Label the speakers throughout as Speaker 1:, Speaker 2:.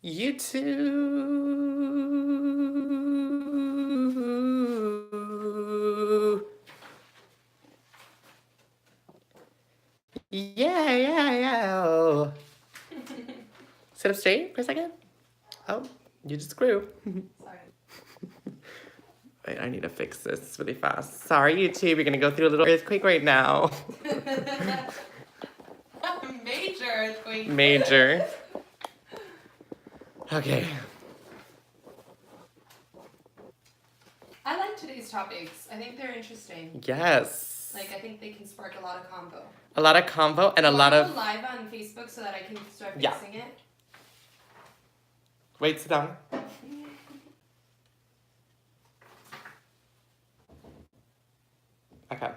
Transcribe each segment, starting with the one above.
Speaker 1: You too. Yeah. Sit up straight for a second. Oh, you just grew.
Speaker 2: Sorry.
Speaker 1: Wait, I need to fix this really fast. Sorry, YouTube. You're gonna go through a little earthquake right now.
Speaker 2: Major earthquake.
Speaker 1: Major. Okay.
Speaker 2: I like today's topics. I think they're interesting.
Speaker 1: Yes.
Speaker 2: Like, I think they can spark a lot of convo.
Speaker 1: A lot of convo and a lot of.
Speaker 2: Go live on Facebook so that I can start
Speaker 1: Yeah.
Speaker 2: fixing it.
Speaker 1: Wait, sit down. Okay.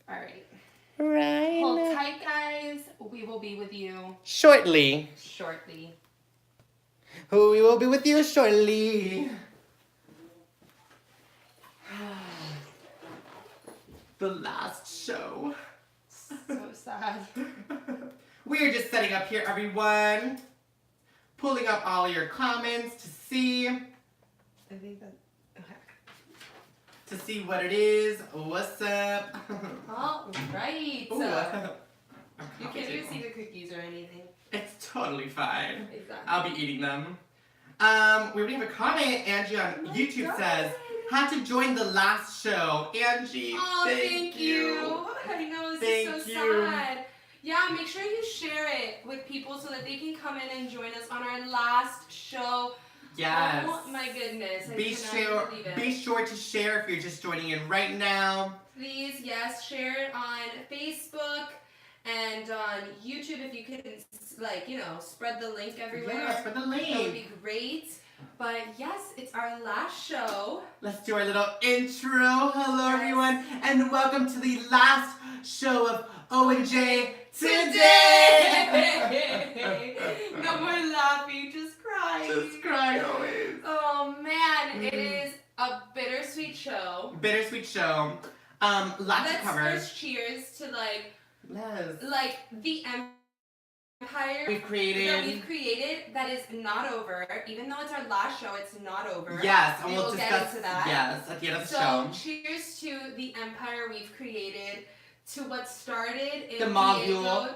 Speaker 2: All right.
Speaker 1: Right.
Speaker 2: Hold tight, guys. We will be with you
Speaker 1: Shortly.
Speaker 2: shortly.
Speaker 1: We will be with you shortly. The last show.
Speaker 2: So sad.
Speaker 1: We're just setting up here, everyone. Pulling up all your comments to see
Speaker 2: I think that. Okay.
Speaker 1: what it is. What's up?
Speaker 2: All right.
Speaker 1: Ooh,
Speaker 2: You can't even see the cookies or anything.
Speaker 1: It's totally fine.
Speaker 2: Exactly.
Speaker 1: I'll be eating them. We already have a comment. Angie on
Speaker 2: Oh my
Speaker 1: YouTube
Speaker 2: God.
Speaker 1: says, had to join the last show. Angie,
Speaker 2: Oh,
Speaker 1: thank you.
Speaker 2: I know, this
Speaker 1: Thank
Speaker 2: is so
Speaker 1: you.
Speaker 2: sad. Yeah, make sure you share it with people so that they can come in and join us on our last show.
Speaker 1: Yes.
Speaker 2: Oh my goodness. I
Speaker 1: Be
Speaker 2: cannot
Speaker 1: sure,
Speaker 2: believe it.
Speaker 1: be sure to share if you're just joining in right now.
Speaker 2: Please, yes, share it on Facebook and on YouTube if you can, spread the link everywhere.
Speaker 1: Yes, for the
Speaker 2: That would
Speaker 1: link.
Speaker 2: be great. But yes, it's our last show.
Speaker 1: Let's do our little intro. Hello,
Speaker 2: Yes.
Speaker 1: everyone, and welcome to the last show of O&J today.
Speaker 2: No more laughing, just crying.
Speaker 1: Just cry always.
Speaker 2: Oh man, it is a bittersweet show.
Speaker 1: Bittersweet show. Lots to
Speaker 2: Let's
Speaker 1: cover.
Speaker 2: first cheers to
Speaker 1: Yes.
Speaker 2: the empire
Speaker 1: We've
Speaker 2: created that is not over. Even though it's our last show, it's not over.
Speaker 1: Yes, and
Speaker 2: We
Speaker 1: we'll
Speaker 2: will get
Speaker 1: discuss.
Speaker 2: into that.
Speaker 1: Yes, at the end of the
Speaker 2: So
Speaker 1: show.
Speaker 2: cheers to the empire we've created, to what started in
Speaker 1: The module.
Speaker 2: Diego,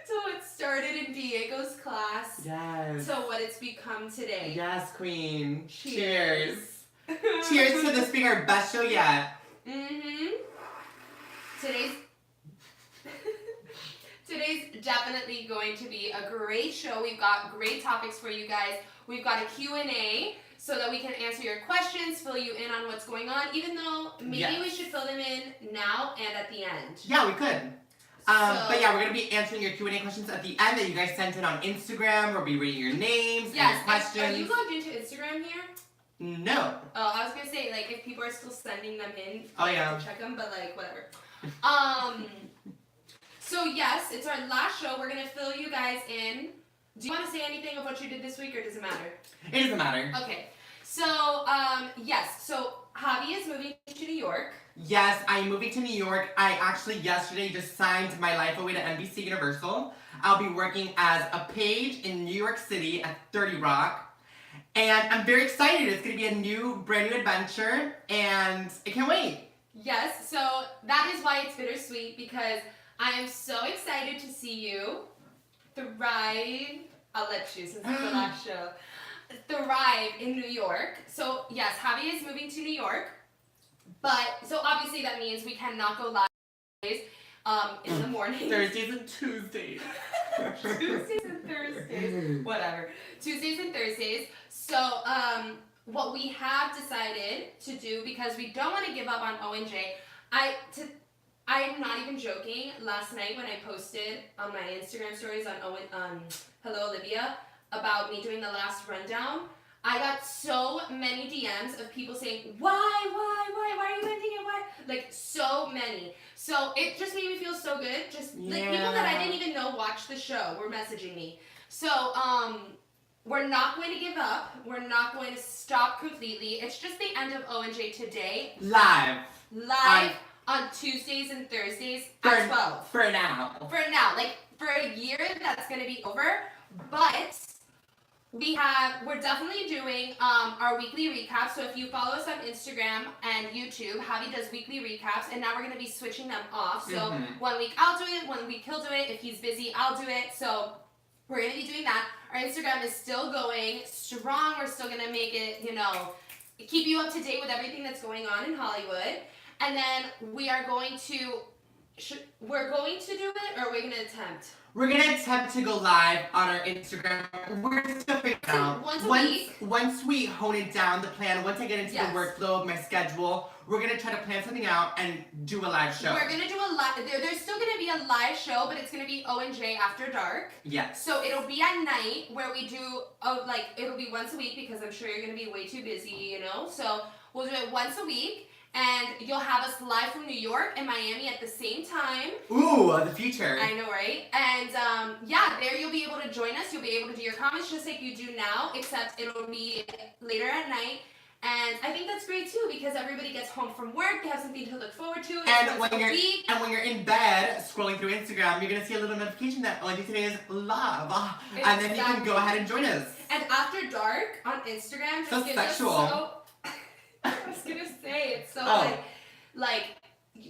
Speaker 2: to what started in Diego's class,
Speaker 1: Yes.
Speaker 2: to what it's become today.
Speaker 1: Yes, Queen.
Speaker 2: Cheers.
Speaker 1: Cheers to this being our best show yet.
Speaker 2: Today's definitely going to be a great show. We've got great topics for you guys. We've got a Q&A so that we can answer your questions, fill you in on what's going on, even though maybe
Speaker 1: Yes.
Speaker 2: we should fill them in now and at the end.
Speaker 1: Yeah, we could. But yeah, we're going to be answering your Q&A questions at the end that you guys sent in on Instagram. We'll be reading your names and your
Speaker 2: Yes,
Speaker 1: questions.
Speaker 2: are you logged into Instagram here?
Speaker 1: No.
Speaker 2: Oh, I was going to say, if people are still sending them in,
Speaker 1: Oh, yeah.
Speaker 2: to check them, but whatever. So yes, it's our last show. We're going to fill you guys in. Do you want to say anything of what you did this week, or does it matter?
Speaker 1: It doesn't matter.
Speaker 2: Okay. So, yes. So, Javi is moving to New York.
Speaker 1: Yes, I'm moving to New York. I actually yesterday just signed my life away to NBC Universal. I'll be working as a page in New York City at 30 Rock. And I'm very excited. It's going to be a brand new adventure, and I can't wait.
Speaker 2: Yes. So, that is why it's bittersweet, because I am so excited to see you thrive. I'll let you, since it's the last show. Thrive in New York. So, yes, Javi is moving to New York. But, so obviously that means we cannot go live in the morning.
Speaker 1: Thursdays and Tuesdays.
Speaker 2: Tuesdays and Thursdays. Whatever. Tuesdays and Thursdays. So, what we have decided to do, because we don't want to give up on O&J, I am not even joking. Last night when I posted on my Instagram stories on Hello Olivia about me doing the last rundown, I got so many DMs of people saying, why are you ending it, why? So many. So it just made me feel so good. Just people that I didn't even know watched the show were messaging me. So, we're not going to give up. We're not going to stop completely. It's just the end of O&J today.
Speaker 1: Live.
Speaker 2: on Tuesdays and Thursdays
Speaker 1: For-
Speaker 2: at 12.
Speaker 1: For now.
Speaker 2: For now, like for a year, that's gonna be over. But we're definitely doing our weekly recaps. So if you follow us on Instagram and YouTube, Javi does weekly recaps, and now we're gonna be switching them off. So 1 week I'll do it, 1 week he'll do it. If he's busy, I'll do it. So we're gonna be doing that. Our Instagram is still going strong. We're still gonna make it, keep you up to date with everything that's going on in Hollywood. And then we are going to, we're going to do it, or we're gonna attempt.
Speaker 1: We're gonna attempt to go live on our Instagram. We're still figuring it out.
Speaker 2: Once a week.
Speaker 1: Once we hone it down, the plan, once I get into
Speaker 2: Yes.
Speaker 1: the workflow of my schedule, we're gonna try to plan something out and do a live show.
Speaker 2: We're gonna do a live. There's still gonna be a live show, but it's gonna be O&J after dark.
Speaker 1: Yes.
Speaker 2: So it'll be at night where we do. It'll be once a week because I'm sure you're gonna be way too busy, So we'll do it once a week, and you'll have us live from New York and Miami at the same time.
Speaker 1: Ooh, the future.
Speaker 2: I know, right? And there you'll be able to join us. You'll be able to do your comments just like you do now, except it'll be later at night. And I think that's great too because everybody gets home from work. They have something to look forward to.
Speaker 1: And when you're in bed scrolling through Instagram, you're gonna see a little notification that ONJ today is live, and then you can go ahead and join us.
Speaker 2: And after dark on Instagram,
Speaker 1: So
Speaker 2: just gives
Speaker 1: sexual.
Speaker 2: us so. I was gonna say it's so like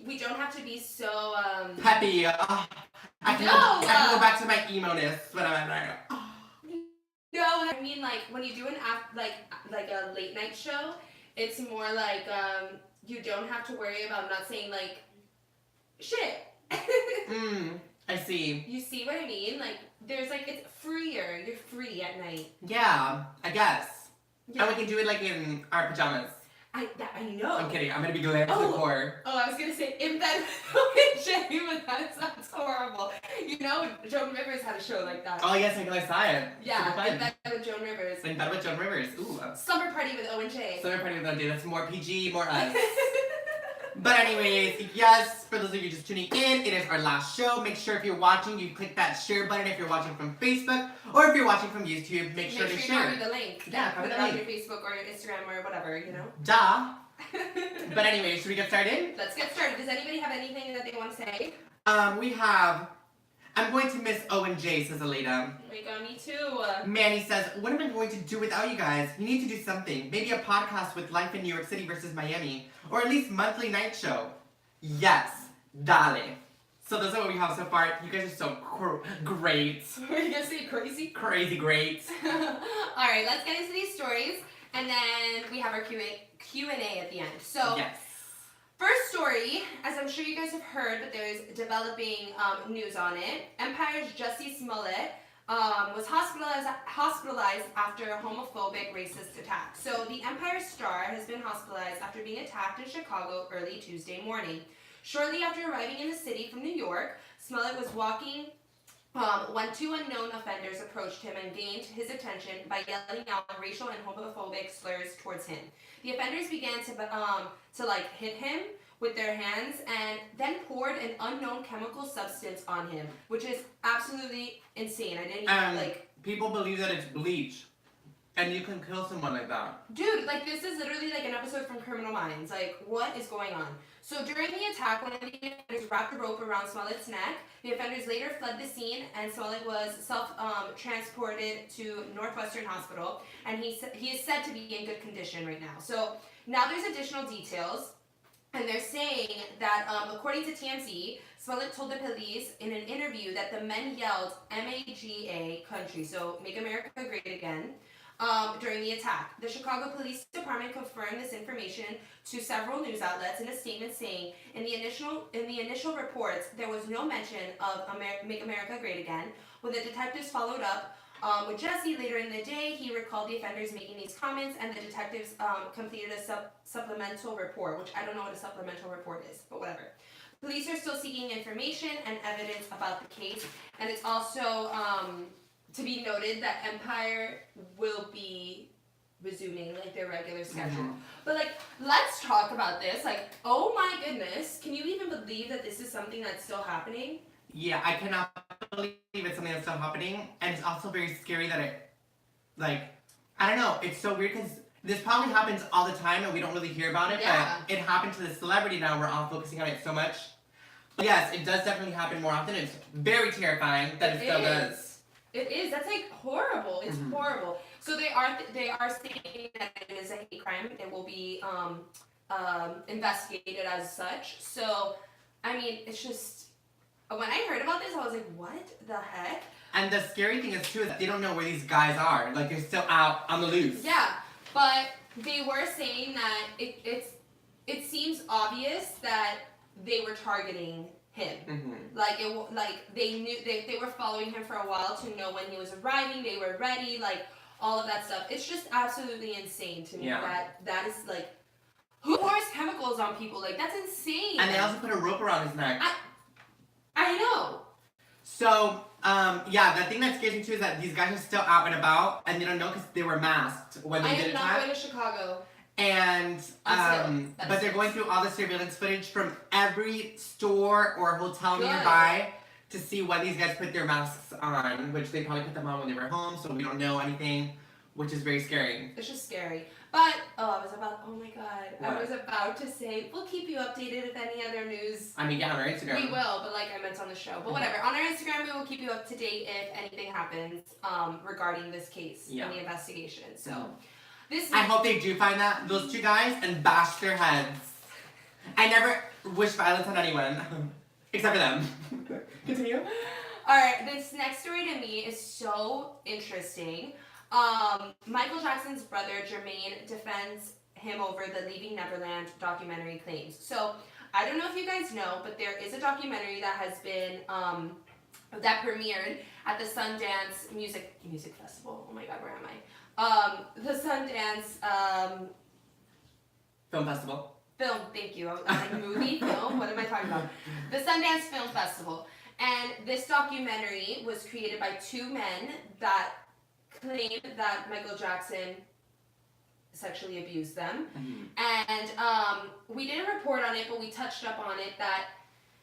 Speaker 2: we don't have to be so
Speaker 1: Happy. I can go back to my emo-ness when I'm like.
Speaker 2: No, I mean like when you do an like a late night show, it's more like you don't have to worry about not saying like shit.
Speaker 1: I see.
Speaker 2: You see what I mean? Like there's like it's freer. You're free at night.
Speaker 1: Yeah, I guess.
Speaker 2: Yeah.
Speaker 1: And we can do it like in our pajamas.
Speaker 2: I know.
Speaker 1: I'm kidding. I'm gonna be glammed to the core.
Speaker 2: Oh, I was gonna say in bed with Jay, but that sounds horrible. Joan Rivers had a show like that.
Speaker 1: Oh yes, I saw it.
Speaker 2: Yeah, in bed with Joan Rivers.
Speaker 1: In bed with Joan Rivers. Ooh.
Speaker 2: Summer party with O&J.
Speaker 1: Summer party with ONJ. That's more PG, more us. But anyways, yes, for those of you just tuning in, it is our last show. Make sure if you're watching, you click that share button if you're watching from Facebook, or if you're watching from YouTube, make sure to
Speaker 2: you
Speaker 1: share.
Speaker 2: copy the link.
Speaker 1: Yeah,
Speaker 2: put
Speaker 1: copy
Speaker 2: it
Speaker 1: the
Speaker 2: on
Speaker 1: link.
Speaker 2: your Facebook or your Instagram or whatever,
Speaker 1: Duh. But anyway, should we get started?
Speaker 2: Let's get started. Does anybody have anything that they want to say?
Speaker 1: We have, I'm going to miss ONJ, says Aleda.
Speaker 2: Oh my god, me too.
Speaker 1: Manny says, what am I going to do without you guys? You need to do something. Maybe a podcast with life in New York City versus Miami, or at least monthly night show. Yes, dale. So those are what we have so far. You guys are so great.
Speaker 2: Were you gonna say crazy?
Speaker 1: Crazy great.
Speaker 2: Alright, let's get into these stories, and then we have our Q&A at the end. So,
Speaker 1: yes.
Speaker 2: First story, as I'm sure you guys have heard, but there's developing news on it. Empire's Jussie Smollett was hospitalized after a homophobic racist attack. So the Empire star has been hospitalized after being attacked in Chicago early Tuesday morning. Shortly after arriving in the city from New York, Smollett was walking when two unknown offenders approached him and gained his attention by yelling out racial and homophobic slurs towards him. The offenders began to hit him with their hands and then poured an unknown chemical substance on him, which is absolutely insane. I didn't even
Speaker 1: people believe that it's bleach, and you can kill someone like that.
Speaker 2: Dude, this is literally an episode from Criminal Minds. What is going on? So during the attack, one of the offenders wrapped a rope around Smollett's neck. The offenders later fled the scene, and Smollett was transported to Northwestern Hospital, and he is said to be in good condition right now. So now there's additional details, and they're saying that according to TMZ, Smollett told the police in an interview that the men yelled MAGA country, so Make America Great Again, during the attack. The Chicago Police Department confirmed this information to several news outlets in a statement saying, in the initial reports, there was no mention of Make America Great Again. When the detectives followed up with Jussie later in the day, he recalled the offenders making these comments, and the detectives completed a supplemental report, which I don't know what a supplemental report is, but whatever. Police are still seeking information and evidence about the case, and it's also to be noted that Empire will be resuming their regular schedule.
Speaker 1: Mm-hmm.
Speaker 2: But let's talk about this. Oh my goodness, can you even believe that this is something that's still happening?
Speaker 1: Yeah, I cannot believe it's something that's still happening, and it's also very scary that I don't know, it's so weird because this probably happens all the time and we don't really hear about it,
Speaker 2: Yeah.
Speaker 1: but it happened to the celebrity now. We're all focusing on it so much. But yes, it does definitely happen more often. It's very terrifying that it still does.
Speaker 2: It is. That's like horrible. It's
Speaker 1: Mhm.
Speaker 2: horrible. So they are saying that it is a hate crime. It will be investigated as such. So, I mean, it's just when I heard about this, I was like, what the heck?
Speaker 1: And the scary thing is too is that they don't know where these guys are. Like they're still out on the loose.
Speaker 2: Yeah, but they were saying that it seems obvious that they were targeting him.
Speaker 1: Mm-hmm.
Speaker 2: Like they knew they were following him for a while to know when he was arriving. They were ready, like all of that stuff. It's just absolutely insane to me that is like, who pours chemicals on people? Like that's insane.
Speaker 1: And they also put a rope around his neck.
Speaker 2: I know.
Speaker 1: So, the thing that scares me too is that these guys are still out and about, and they don't know because they were masked when they
Speaker 2: I
Speaker 1: did
Speaker 2: am
Speaker 1: it.
Speaker 2: not going to Chicago.
Speaker 1: And, but they're going through all the surveillance footage from every store or hotel nearby to see when these guys put their masks on, which they probably put them on when they were home, so we don't know anything, which is very scary.
Speaker 2: It's just scary. But, oh my god.
Speaker 1: What?
Speaker 2: I was about to say, we'll keep you updated if any other news.
Speaker 1: I mean, yeah, on our Instagram.
Speaker 2: We will, but like I meant on the show. But whatever. On our Instagram, we will keep you up to date if anything happens regarding this case and the investigation. So,
Speaker 1: I hope they do find those two guys and bash their heads. I never wish violence on anyone, except for them. Continue.
Speaker 2: Alright, this next story to me is so interesting. Michael Jackson's brother Jermaine defends him over the Leaving Neverland documentary claims. So, I don't know if you guys know, but there is a documentary that has been, that premiered at the Sundance Music Festival. Oh my god, where am I? The Sundance,
Speaker 1: Film Festival.
Speaker 2: Film, thank you. Like movie, film, what am I talking about? The Sundance Film Festival. And this documentary was created by two men that claimed that Michael Jackson sexually abused them.
Speaker 1: Mm-hmm.
Speaker 2: And we didn't report on it, but we touched up on it that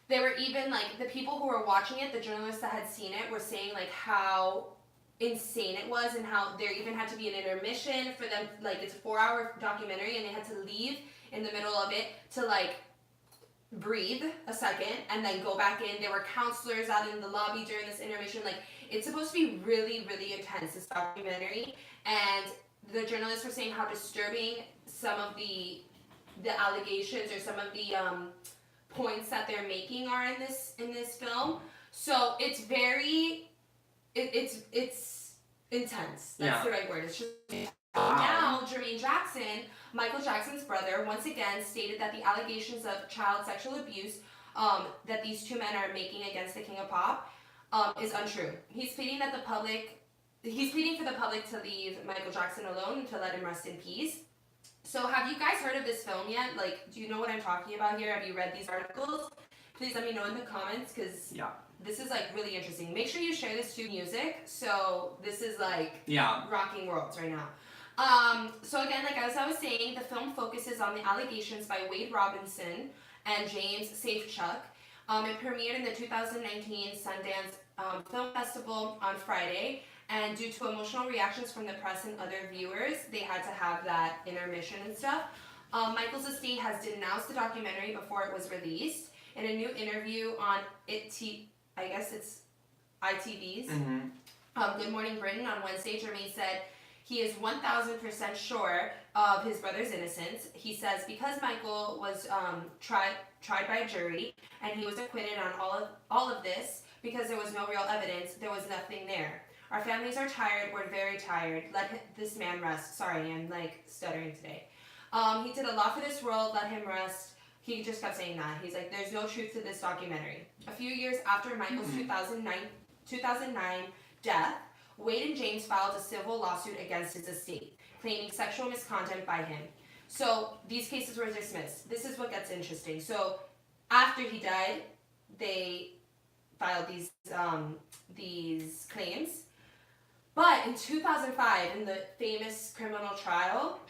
Speaker 2: there were even like the people who were watching it, the journalists that had seen it, were saying like how insane it was and how there even had to be an intermission for them. Like it's a 4-hour documentary and they had to leave in the middle of it to like breathe a second and then go back in. There were counselors out in the lobby during this intermission. Like it's supposed to be really, really intense, this documentary. And the journalists were saying how disturbing some of the allegations or some of the points that they're making are in this film. So it's very it's intense. That's the right word. It's just now Jermaine Jackson, Michael Jackson's brother, once again stated that the allegations of child sexual abuse that these two men are making against the King of Pop is untrue. He's pleading for the public to leave Michael Jackson alone and to let him rest in peace. So have you guys heard of this film yet? Like, do you know what I'm talking about here? Have you read these articles? Please let me know in the comments because this is like really interesting. Make sure you share this to music. So this is like rocking worlds right now. So again, like as I was saying, the film focuses on the allegations by Wade Robinson and James Safechuck. It premiered in the 2019 Sundance Film Festival on Friday, and due to emotional reactions from the press and other viewers, they had to have that intermission and stuff. Michael's estate has denounced the documentary before it was released. In a new interview on I guess it's ITV's Good Morning Britain on Wednesday, Jermaine said he is 1,000% sure of his brother's innocence. He says because Michael was tried by a jury and he was acquitted on all of this because there was no real evidence, there was nothing there. Our families are tired. We're very tired. Let this man rest. Sorry, I'm like stuttering today. He did a lot for this world. Let him rest. He just kept saying that. He's like, there's no truth to this documentary. A few years after Michael's 2009 death, Wade and James filed a civil lawsuit against his estate, claiming sexual misconduct by him. So these cases were dismissed. This is what gets interesting. So after he died, they filed these claims. But in 2005, in the famous criminal trial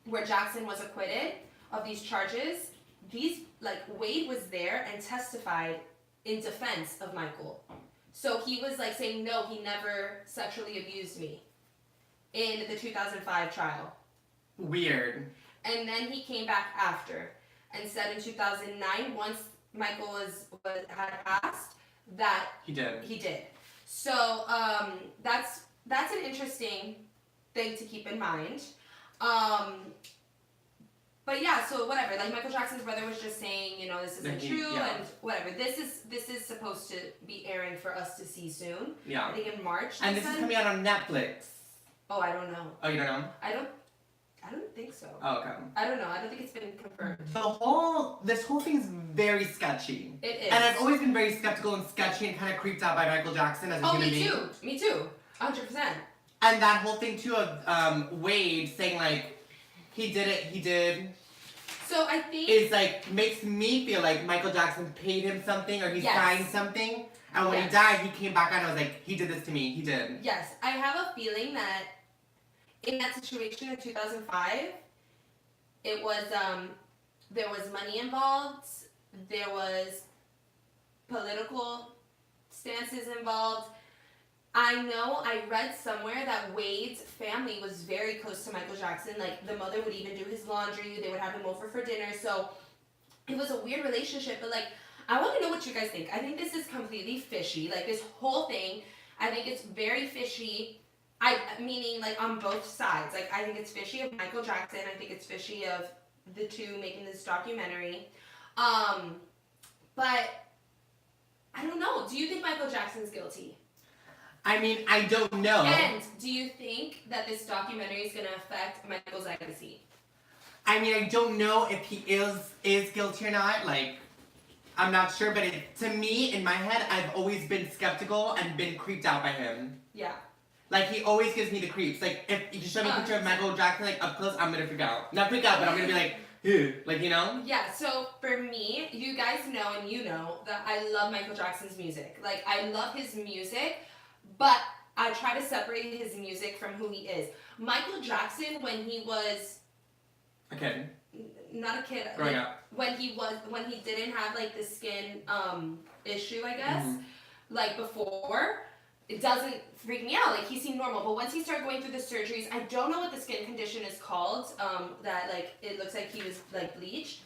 Speaker 2: where Jackson was acquitted of these charges, Wade was there and testified in defense of Michael. So he was like saying, no, he never sexually abused me in the 2005 trial.
Speaker 1: Weird.
Speaker 2: And then he came back after and said in 2009, once Michael had passed, that
Speaker 1: He did.
Speaker 2: he did. So that's an interesting thing to keep in mind. But yeah, so whatever. Like Michael Jackson's brother was just saying, you know, this isn't true and whatever. This is supposed to be airing for us to see soon.
Speaker 1: Yeah.
Speaker 2: I think in March.
Speaker 1: And this is coming out on Netflix.
Speaker 2: Oh, I don't know.
Speaker 1: Oh, you don't know?
Speaker 2: I don't think so.
Speaker 1: Oh, okay.
Speaker 2: I don't know. I don't think it's been confirmed.
Speaker 1: This whole thing's very sketchy.
Speaker 2: It is.
Speaker 1: And I've always been very skeptical and sketchy and kind of creeped out by Michael Jackson as a human being.
Speaker 2: Me too. 100%.
Speaker 1: And that whole thing too of Wade saying like, he did.
Speaker 2: So I think
Speaker 1: is like, makes me feel like Michael Jackson paid him something or he signed something. And when he died, he came back and I was like, he did this to me. He did.
Speaker 2: Yes. I have a feeling that in that situation in 2005, it was, there was money involved. There was political stances involved. I know I read somewhere that Wade's family was very close to Michael Jackson. Like, the mother would even do his laundry. They would have him over for dinner. So, it was a weird relationship. But, like, I want to know what you guys think. I think this is completely fishy. Like, this whole thing, I think it's very fishy. Meaning, like, on both sides. Like, I think it's fishy of Michael Jackson. I think it's fishy of the two making this documentary. But, I don't know. Do you think Michael Jackson's guilty?
Speaker 1: I mean, I don't know.
Speaker 2: And do you think that this documentary is going to affect Michael's legacy?
Speaker 1: I mean, I don't know if he is guilty or not. Like, I'm not sure. But to me, in my head, I've always been skeptical and been creeped out by him.
Speaker 2: Yeah.
Speaker 1: Like, he always gives me the creeps. Like, if you show me a picture of Michael Jackson, like, up close, I'm going to freak out. Not freak out, but I'm going to be like, ew. Like, you know?
Speaker 2: Yeah, so for me, you guys know and you know that I love Michael Jackson's music. Like, I love his music. But I try to separate his music from who he is. Michael Jackson, when he was
Speaker 1: a kid,
Speaker 2: not a kid,
Speaker 1: growing up,
Speaker 2: when he didn't have like the skin issue, I guess, like before, it doesn't freak me out. Like he seemed normal. But once he started going through the surgeries, I don't know what the skin condition is called. That like it looks like he was like bleached.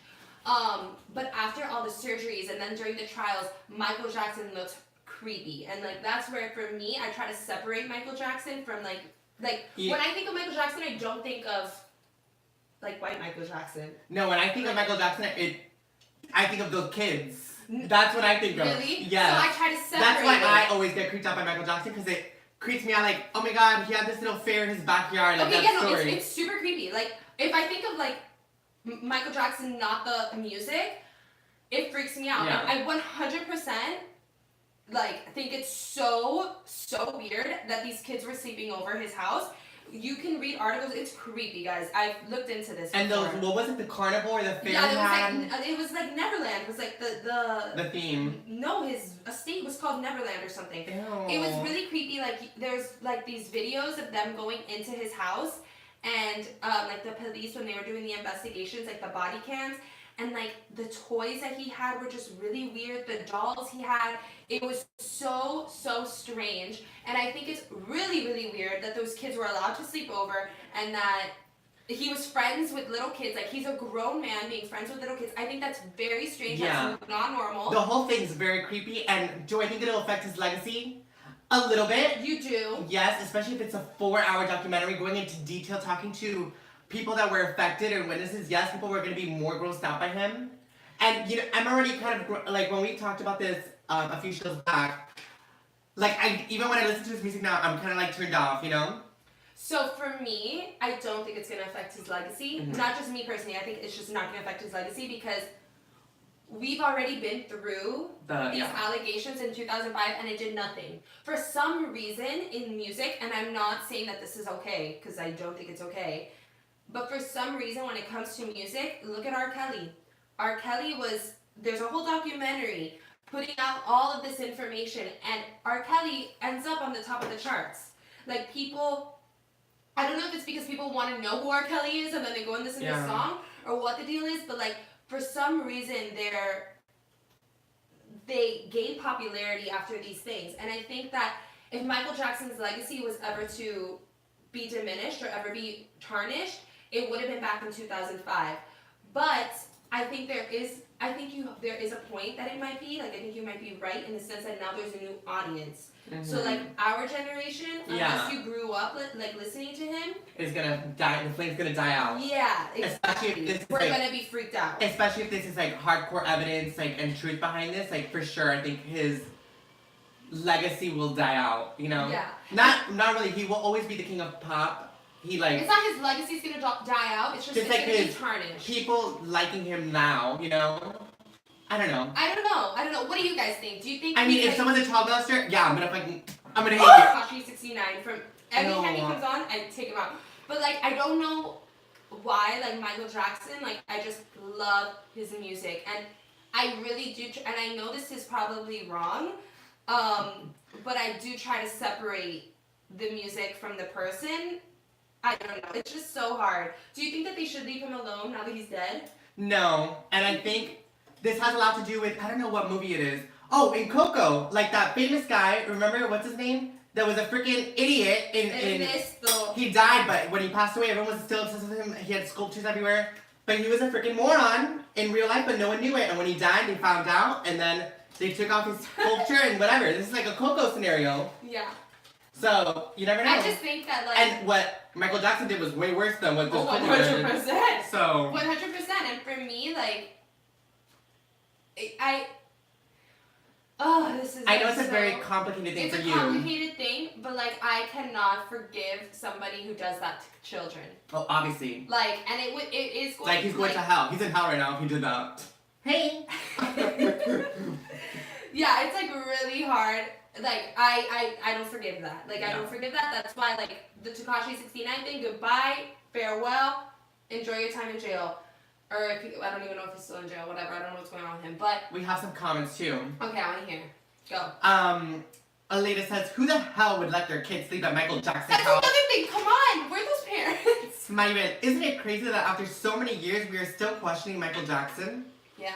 Speaker 2: But after all the surgeries and then during the trials, Michael Jackson looked creepy, and like that's where for me I try to separate Michael Jackson from like when I think of Michael Jackson, I don't think of like white Michael Jackson.
Speaker 1: No, when I think of Michael Jackson, I think of those kids. That's what I think of.
Speaker 2: Really?
Speaker 1: Yeah.
Speaker 2: So I try to separate.
Speaker 1: That's why I always get creeped out by Michael Jackson because it creeps me out. Like, oh my God, he had this little fair in his backyard. Like,
Speaker 2: okay,
Speaker 1: that
Speaker 2: yeah, no,
Speaker 1: story.
Speaker 2: it's super creepy. Like if I think of like Michael Jackson, not the music, it freaks me out.
Speaker 1: Yeah.
Speaker 2: I 100%. Like, think it's so weird that these kids were sleeping over his house. You can read articles. It's creepy, guys. I looked into this.
Speaker 1: And
Speaker 2: before.
Speaker 1: those, what was it? The carnivore, the fair
Speaker 2: it was like Neverland. It was like
Speaker 1: the theme.
Speaker 2: No, his estate was called Neverland or something.
Speaker 1: Ew.
Speaker 2: It was really creepy. Like there's like these videos of them going into his house, and like the police when they were doing the investigations, like the body cams. And like the toys that he had were just really weird. The dolls he had, it was so strange. And I think it's really weird that those kids were allowed to sleep over and that he was friends with little kids. Like he's a grown man being friends with little kids. I think that's very strange.
Speaker 1: Yeah.
Speaker 2: That's not normal.
Speaker 1: The whole thing's very creepy. And do I think it'll affect his legacy? A little bit.
Speaker 2: You do?
Speaker 1: Yes, especially if it's a 4-hour documentary going into detail, talking to people that were affected and witnesses. Yes, people were going to be more grossed out by him. And, you know, I'm already kind of, like, when we talked about this a few shows back, like, even when I listen to his music now, I'm kind of, like, turned off, you know?
Speaker 2: So, for me, I don't think it's going to affect his legacy. Mm-hmm. Not just me personally. I think it's just not going to affect his legacy because we've already been through these allegations in 2005 and it did nothing. For some reason, in music, and I'm not saying that this is okay, because I don't think it's okay, but for some reason, when it comes to music, look at R. Kelly. R. Kelly there's a whole documentary putting out all of this information, and R. Kelly ends up on the top of the charts. Like, people, I don't know if it's because people want to know who R. Kelly is, and then they go and listen to the song, or what the deal is, but, like, for some reason, they gain popularity after these things. And I think that if Michael Jackson's legacy was ever to be diminished or ever be tarnished, it would have been back in 2005. But I think there is a point that it might be, like I think you might be right in the sense that now there's a new audience. So like our generation, unless you grew up like listening to him,
Speaker 1: it's gonna die. The flame's gonna die out.
Speaker 2: Yeah,
Speaker 1: especially if this is
Speaker 2: we're
Speaker 1: like,
Speaker 2: gonna be freaked out.
Speaker 1: Especially if this is like hardcore evidence, like and truth behind this. Like for sure, I think his legacy will die out. You know.
Speaker 2: Yeah.
Speaker 1: Not really. He will always be the king of pop. He like.
Speaker 2: It's not his legacy's gonna die out. It's just it's
Speaker 1: like
Speaker 2: gonna be tarnished.
Speaker 1: People liking him now. You know. I don't know.
Speaker 2: What do you guys think? Do you think?
Speaker 1: I mean, if someone's a child molester, yeah, I'm gonna hate you.
Speaker 2: Tekashi 69 from every time he comes on, I take him out. But like, I don't know why. Like Michael Jackson, like I just love his music, and I really do. And I know this is probably wrong, but I do try to separate the music from the person. I don't know. It's just so hard. Do you think that they should leave him alone now that he's dead?
Speaker 1: No, and I think this has a lot to do with, I don't know what movie it is. Oh, in Coco, like that famous guy, remember, what's his name? That was a freaking idiot he died, but when he passed away, everyone was still obsessed with him. He had sculptures everywhere. But he was a freaking moron in real life, but no one knew it. And when he died, they found out, and then they took off his sculpture and whatever. This is like a Coco scenario.
Speaker 2: Yeah.
Speaker 1: So, you never know.
Speaker 2: I just think that, like...
Speaker 1: And what Michael Jackson did was way worse than what this
Speaker 2: 100%.
Speaker 1: So...
Speaker 2: 100%. And for me, like...
Speaker 1: I know it's a very complicated thing for you.
Speaker 2: It's a complicated thing, but like I cannot forgive somebody who does that to children.
Speaker 1: Oh, obviously.
Speaker 2: Like, and it is going.
Speaker 1: Like he's going to hell. He's in hell right now if he did that. Hey.
Speaker 2: Yeah, it's like really hard. Like I don't forgive that. Like I don't forgive that. That's why like the Tekashi 69 thing. Goodbye, farewell, enjoy your time in jail. Or I don't even know if he's still in jail, whatever. I don't know what's going on with him. But
Speaker 1: we have some comments too.
Speaker 2: Okay, I want to hear. Go.
Speaker 1: Alita says, who the hell would let their kids sleep at Michael Jackson's
Speaker 2: That's
Speaker 1: house?
Speaker 2: another thing. Come on, where are those parents?
Speaker 1: Maribel, isn't it crazy that after so many years we are still questioning Michael Jackson?
Speaker 2: Yeah.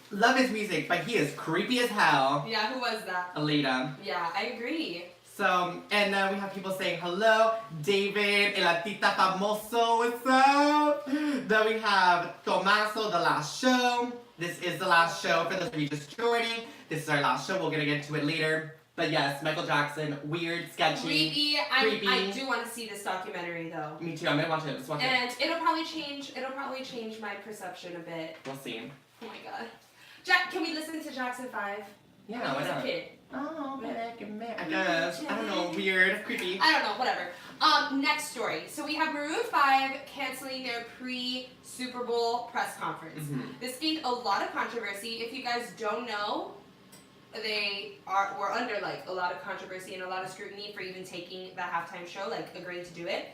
Speaker 1: Love his music, but he is creepy as hell.
Speaker 2: Yeah, who was that?
Speaker 1: Alita.
Speaker 2: Yeah, I agree.
Speaker 1: So, and then we have people saying hello. David, El Artista Famoso, what's up? Then we have Tomaso, the last show. This is the last show for those of you just joining. This is our last show. We're going to get to it later. But yes, Michael Jackson, weird, sketchy.
Speaker 2: Creepy. I do want to see this documentary though.
Speaker 1: Me too. I'm going to watch it. Let's watch
Speaker 2: it. It'll probably change my perception a bit.
Speaker 1: We'll see.
Speaker 2: Oh my god. Jack, can we listen to Jackson 5?
Speaker 1: Yeah, why not?
Speaker 2: A kid.
Speaker 1: Oh, man. I guess. I don't know. Weird. Creepy.
Speaker 2: I don't know. Whatever. Next story. So we have Maroon 5 canceling their pre-Super Bowl press conference.
Speaker 1: Mm-hmm.
Speaker 2: This gained a lot of controversy. If you guys don't know, they were under like a lot of controversy and a lot of scrutiny for even taking the halftime show, like agreeing to do it.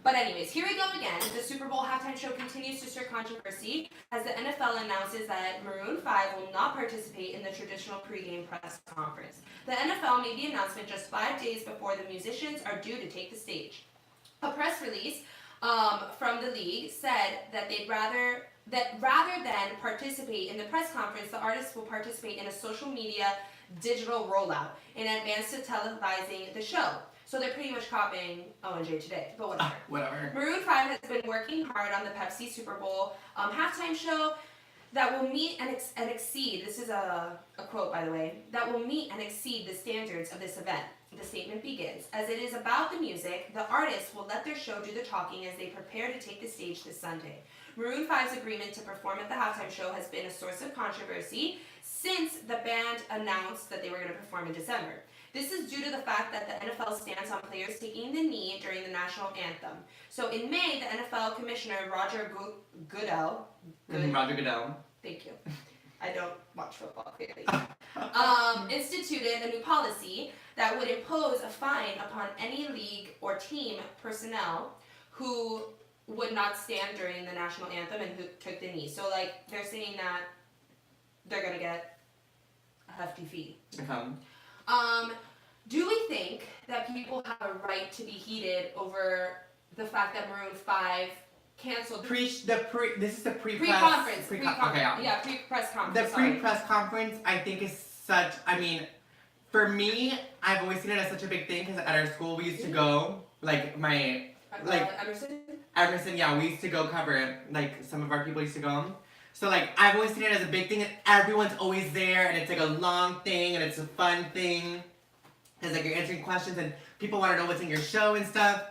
Speaker 2: But anyways, here we go again. The Super Bowl halftime show continues to stir controversy as the NFL announces that Maroon 5 will not participate in the traditional pregame press conference. The NFL made the announcement just 5 days before the musicians are due to take the stage. A press release from the league said that rather than participate in the press conference, the artists will participate in a social media digital rollout in advance to televising the show. So they're pretty much copying O&J today, but whatever.
Speaker 1: Whatever.
Speaker 2: Maroon 5 has been working hard on the Pepsi Super Bowl halftime show that will meet and exceed, this is a quote by the way, that will meet and exceed the standards of this event. The statement begins, as it is about the music, the artists will let their show do the talking as they prepare to take the stage this Sunday. Maroon 5's agreement to perform at the halftime show has been a source of controversy since the band announced that they were going to perform in December. This is due to the fact that the NFL stands on players taking the knee during the national anthem. So in May, the NFL commissioner Roger Goodell.
Speaker 1: Roger Goodell.
Speaker 2: Thank you. I don't watch football clearly. Instituted a new policy that would impose a fine upon any league or team personnel who would not stand during the national anthem and who took the knee. So like they're saying that they're gonna get a hefty fee.
Speaker 1: Okay.
Speaker 2: Do we think that people have a right to be heated over the fact that Maroon 5 canceled
Speaker 1: this is the
Speaker 2: pre-conference? Pre-press conference.
Speaker 1: The pre-press conference, I think, is such. I mean, for me, I've always seen it as such a big thing because at our school we used to go. Like my Like Emerson, yeah, we used to go cover it. Like some of our people used to go. So like I've always seen it as a big thing, and everyone's always there, and it's like a long thing, and it's a fun thing. Cause like you're answering questions, and people want to know what's in your show and stuff.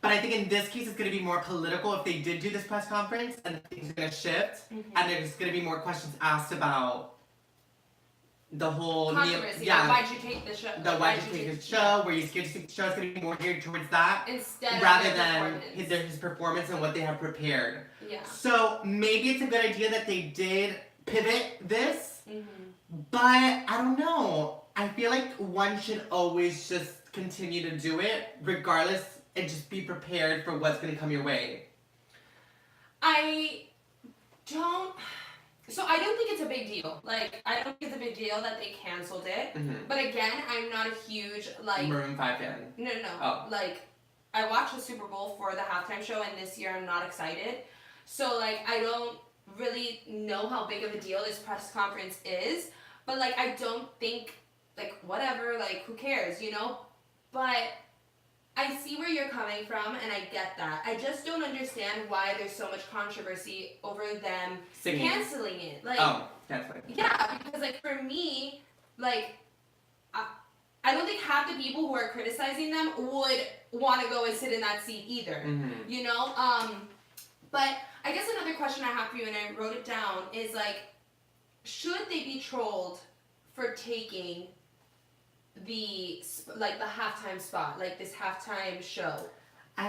Speaker 1: But I think in this case, it's going to be more political if they did do this press conference, and things are going to shift, and there's going to be more questions asked about the whole
Speaker 2: controversy.
Speaker 1: yeah.
Speaker 2: Why'd you take the show?
Speaker 1: Why'd you take the show? Were you scared to take the show? It's going to be more geared towards that
Speaker 2: instead
Speaker 1: rather
Speaker 2: of
Speaker 1: than his performance and what they have prepared.
Speaker 2: Yeah.
Speaker 1: So maybe it's a good idea that they did pivot this, but I don't know. I feel like one should always just continue to do it regardless and just be prepared for what's going to come your way.
Speaker 2: I don't think it's a big deal. Like, I don't think it's a big deal that they canceled it. But again, I'm not a huge, like...
Speaker 1: Maroon 5 fan.
Speaker 2: No.
Speaker 1: Oh.
Speaker 2: Like, I watched the Super Bowl for the halftime show, and this year I'm not excited. So, like, I don't really know how big of a deal this press conference is. But, like, I don't think, like, whatever, like, who cares, you know? But I see where you're coming from, and I get that. I just don't understand why there's so much controversy over them canceling it. Like,
Speaker 1: canceling.
Speaker 2: Yeah, because, like, for me, like, I don't think half the people who are criticizing them would want to go and sit in that seat either. You know? But I guess another question I have for you, and I wrote it down, is, like, should they be trolled for taking the halftime spot, like this halftime show?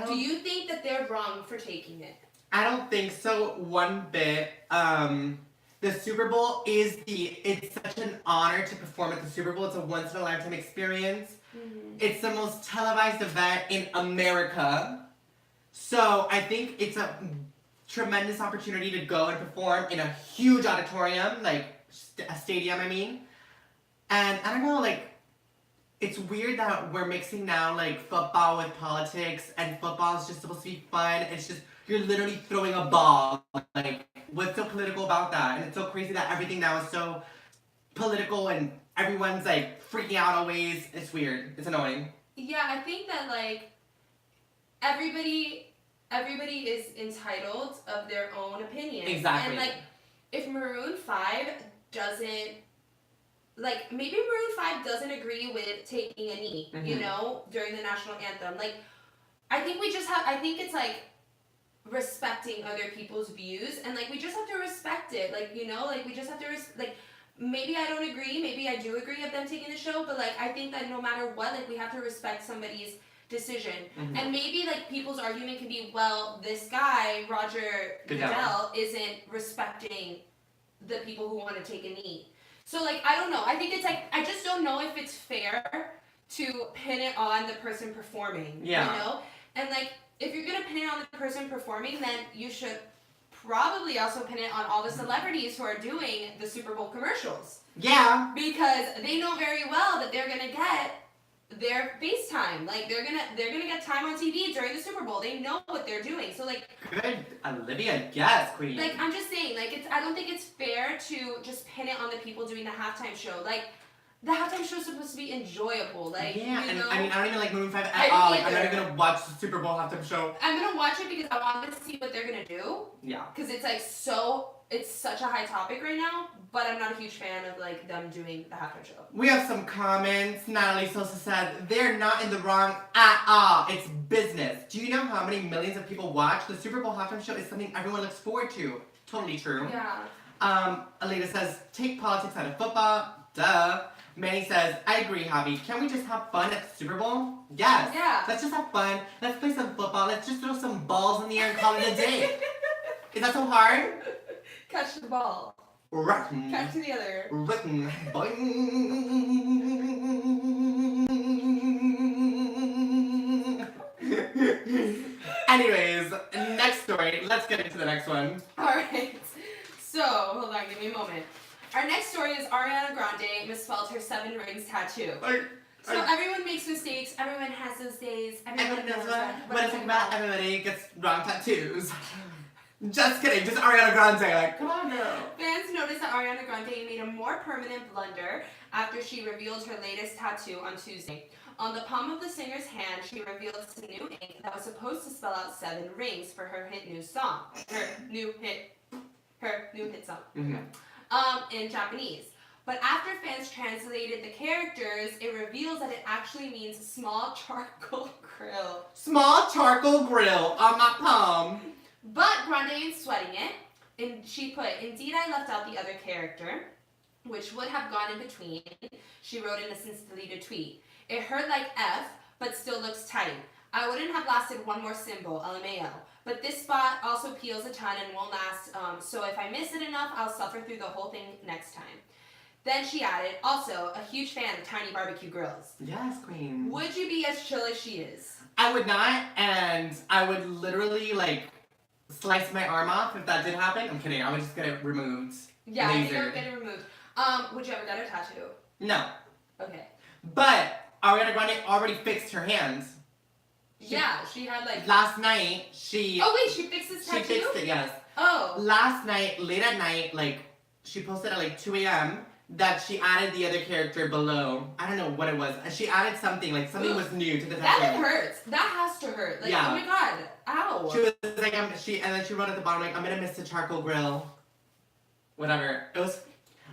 Speaker 2: Do you think that they're wrong for taking it?
Speaker 1: I don't think so one bit. The Super Bowl it's such an honor to perform at the Super Bowl. It's a once in a lifetime experience. It's the most televised event in America. So I think it's a tremendous opportunity to go and perform in a huge auditorium, like a stadium, I mean. And I don't know, like, it's weird that we're mixing now, like, football with politics, and football is just supposed to be fun. It's just, you're literally throwing a ball. Like, what's so political about that? And it's so crazy that everything now is so political, and everyone's, like, freaking out always. It's weird. It's annoying.
Speaker 2: Yeah, I think that, like, everybody is entitled of their own opinion.
Speaker 1: Exactly.
Speaker 2: And, like, if Maroon 5 doesn't, like, maybe Maroon 5 doesn't agree with taking a knee, you know, during the national anthem. Like, I think it's, like, respecting other people's views, and, like, we just have to respect it. Like, you know, like, we just have to, like, maybe I don't agree, maybe I do agree of them taking the show, but, like, I think that no matter what, like, we have to respect somebody's decision. And maybe, like, people's argument can be, well, this guy, Roger Goodell, isn't respecting the people who want to take a knee. So, like, I don't know. I think it's, like, I just don't know if it's fair to pin it on the person performing, you know? And, like, if you're going to pin it on the person performing, then you should probably also pin it on all the celebrities who are doing the Super Bowl commercials.
Speaker 1: Yeah.
Speaker 2: Because they know very well that they're going to get their face time. Like, they're gonna get time on TV during the Super Bowl. They know what they're doing. So, like,
Speaker 1: good, Olivia, yes, queen.
Speaker 2: Like, I'm just saying, like, I don't think it's fair to just pin it on the people doing the halftime show. Like, the halftime show is supposed to be enjoyable. Like,
Speaker 1: yeah,
Speaker 2: you
Speaker 1: and
Speaker 2: know?
Speaker 1: I mean, I don't even like Maroon 5 at all. Like, I'm not even gonna watch the Super Bowl halftime show.
Speaker 2: I'm gonna watch it because I want to see what they're gonna do.
Speaker 1: Yeah.
Speaker 2: Because it's, like, it's such a high topic right now, but I'm not a huge fan of, like, them doing the halftime show.
Speaker 1: We have some comments. Natalie Sosa said, they're not in the wrong at all. It's business. Do you know how many millions of people watch? The Super Bowl halftime show is something everyone looks forward to. Totally true.
Speaker 2: Yeah.
Speaker 1: Alita says, take politics out of football. Duh. Manny says, I agree, Javi. Can we just have fun at the Super Bowl? Yes.
Speaker 2: Yeah.
Speaker 1: Let's just have fun. Let's play some football. Let's just throw some balls in the air and call it a day. Is that so hard?
Speaker 2: Catch the ball.
Speaker 1: Rotten.
Speaker 2: Catch the other.
Speaker 1: Rotten. Boing. Anyways, next story. Let's get into the next one.
Speaker 2: Alright. So, hold on, give me a moment. Our next story is Ariana Grande misspelled her 7 rings tattoo. So everyone makes mistakes. Everyone has those days. Everyone knows
Speaker 1: what it's about. Everybody gets wrong tattoos. Just kidding. Just Ariana Grande. Like, come on, girl.
Speaker 2: Fans noticed that Ariana Grande made a more permanent blunder after she revealed her latest tattoo on Tuesday. On the palm of the singer's hand, she revealed some new ink that was supposed to spell out 7 rings for her new hit song. In Japanese. But after fans translated the characters, it reveals that it actually means small charcoal grill.
Speaker 1: Small charcoal grill on my palm.
Speaker 2: But Grande ain't sweating it. And she put, indeed I left out the other character, which would have gone in between. She wrote in a since deleted tweet. It hurt like F, but still looks tight. I wouldn't have lasted one more symbol, LMAO. But this spot also peels a ton and won't last, so if I miss it enough, I'll suffer through the whole thing next time. Then she added, also, a huge fan of tiny barbecue grills.
Speaker 1: Yes, queen.
Speaker 2: Would you be as chill as she is?
Speaker 1: I would not, and I would literally, like, slice my arm off if that did happen. I'm kidding. I would just get it removed.
Speaker 2: Yeah, I think I
Speaker 1: Lasered.
Speaker 2: would get it removed. Would you ever get a tattoo?
Speaker 1: No.
Speaker 2: Okay.
Speaker 1: But Ariana Grande already fixed her hands.
Speaker 2: Yeah, she had like...
Speaker 1: Last night, she...
Speaker 2: Oh wait, she fixed this tattoo?
Speaker 1: She fixed it, yes.
Speaker 2: Oh.
Speaker 1: Last night, late at night, like, she posted at like 2 a.m. that she added the other character below. I don't know what it was. She added something, like something was new to the tattoo.
Speaker 2: That hurts. That has to hurt. Like,
Speaker 1: Yeah.
Speaker 2: oh my god. Ow.
Speaker 1: She was like, and then she wrote at the bottom, like, I'm gonna miss the charcoal grill. Whatever. It was,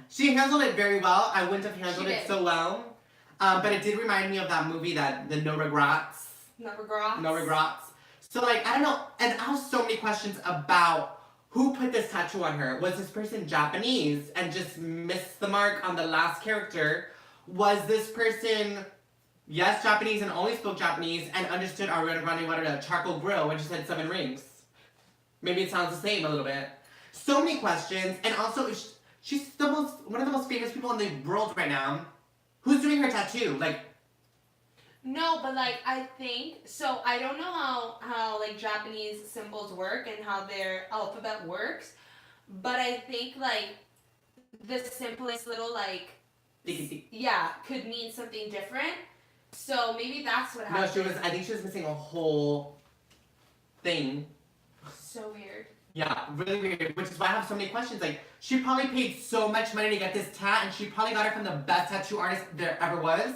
Speaker 1: she handled it very well. I wouldn't have handled
Speaker 2: She
Speaker 1: it
Speaker 2: did.
Speaker 1: so well. But it did remind me of that movie, the No Regrets.
Speaker 2: No regrets.
Speaker 1: No Regrets. So, like, I don't know. And I have so many questions about who put this tattoo on her. Was this person Japanese and just missed the mark on the last character? Was this person, yes, Japanese and only spoke Japanese and understood Ariana Grande wanted a charcoal grill when she said 7 rings? Maybe it sounds the same a little bit. So many questions. And also, she's one of the most famous people in the world right now. Who's doing her tattoo? Like,
Speaker 2: No, but like I think so. I don't know how like Japanese symbols work and how their alphabet works, but I think like the simplest little like could mean something different. So maybe that's what
Speaker 1: no,
Speaker 2: happened.
Speaker 1: I think she was missing a whole thing.
Speaker 2: So weird.
Speaker 1: Yeah, really weird. Which is why I have so many questions. Like, she probably paid so much money to get this tat, and she probably got it from the best tattoo artist there ever was,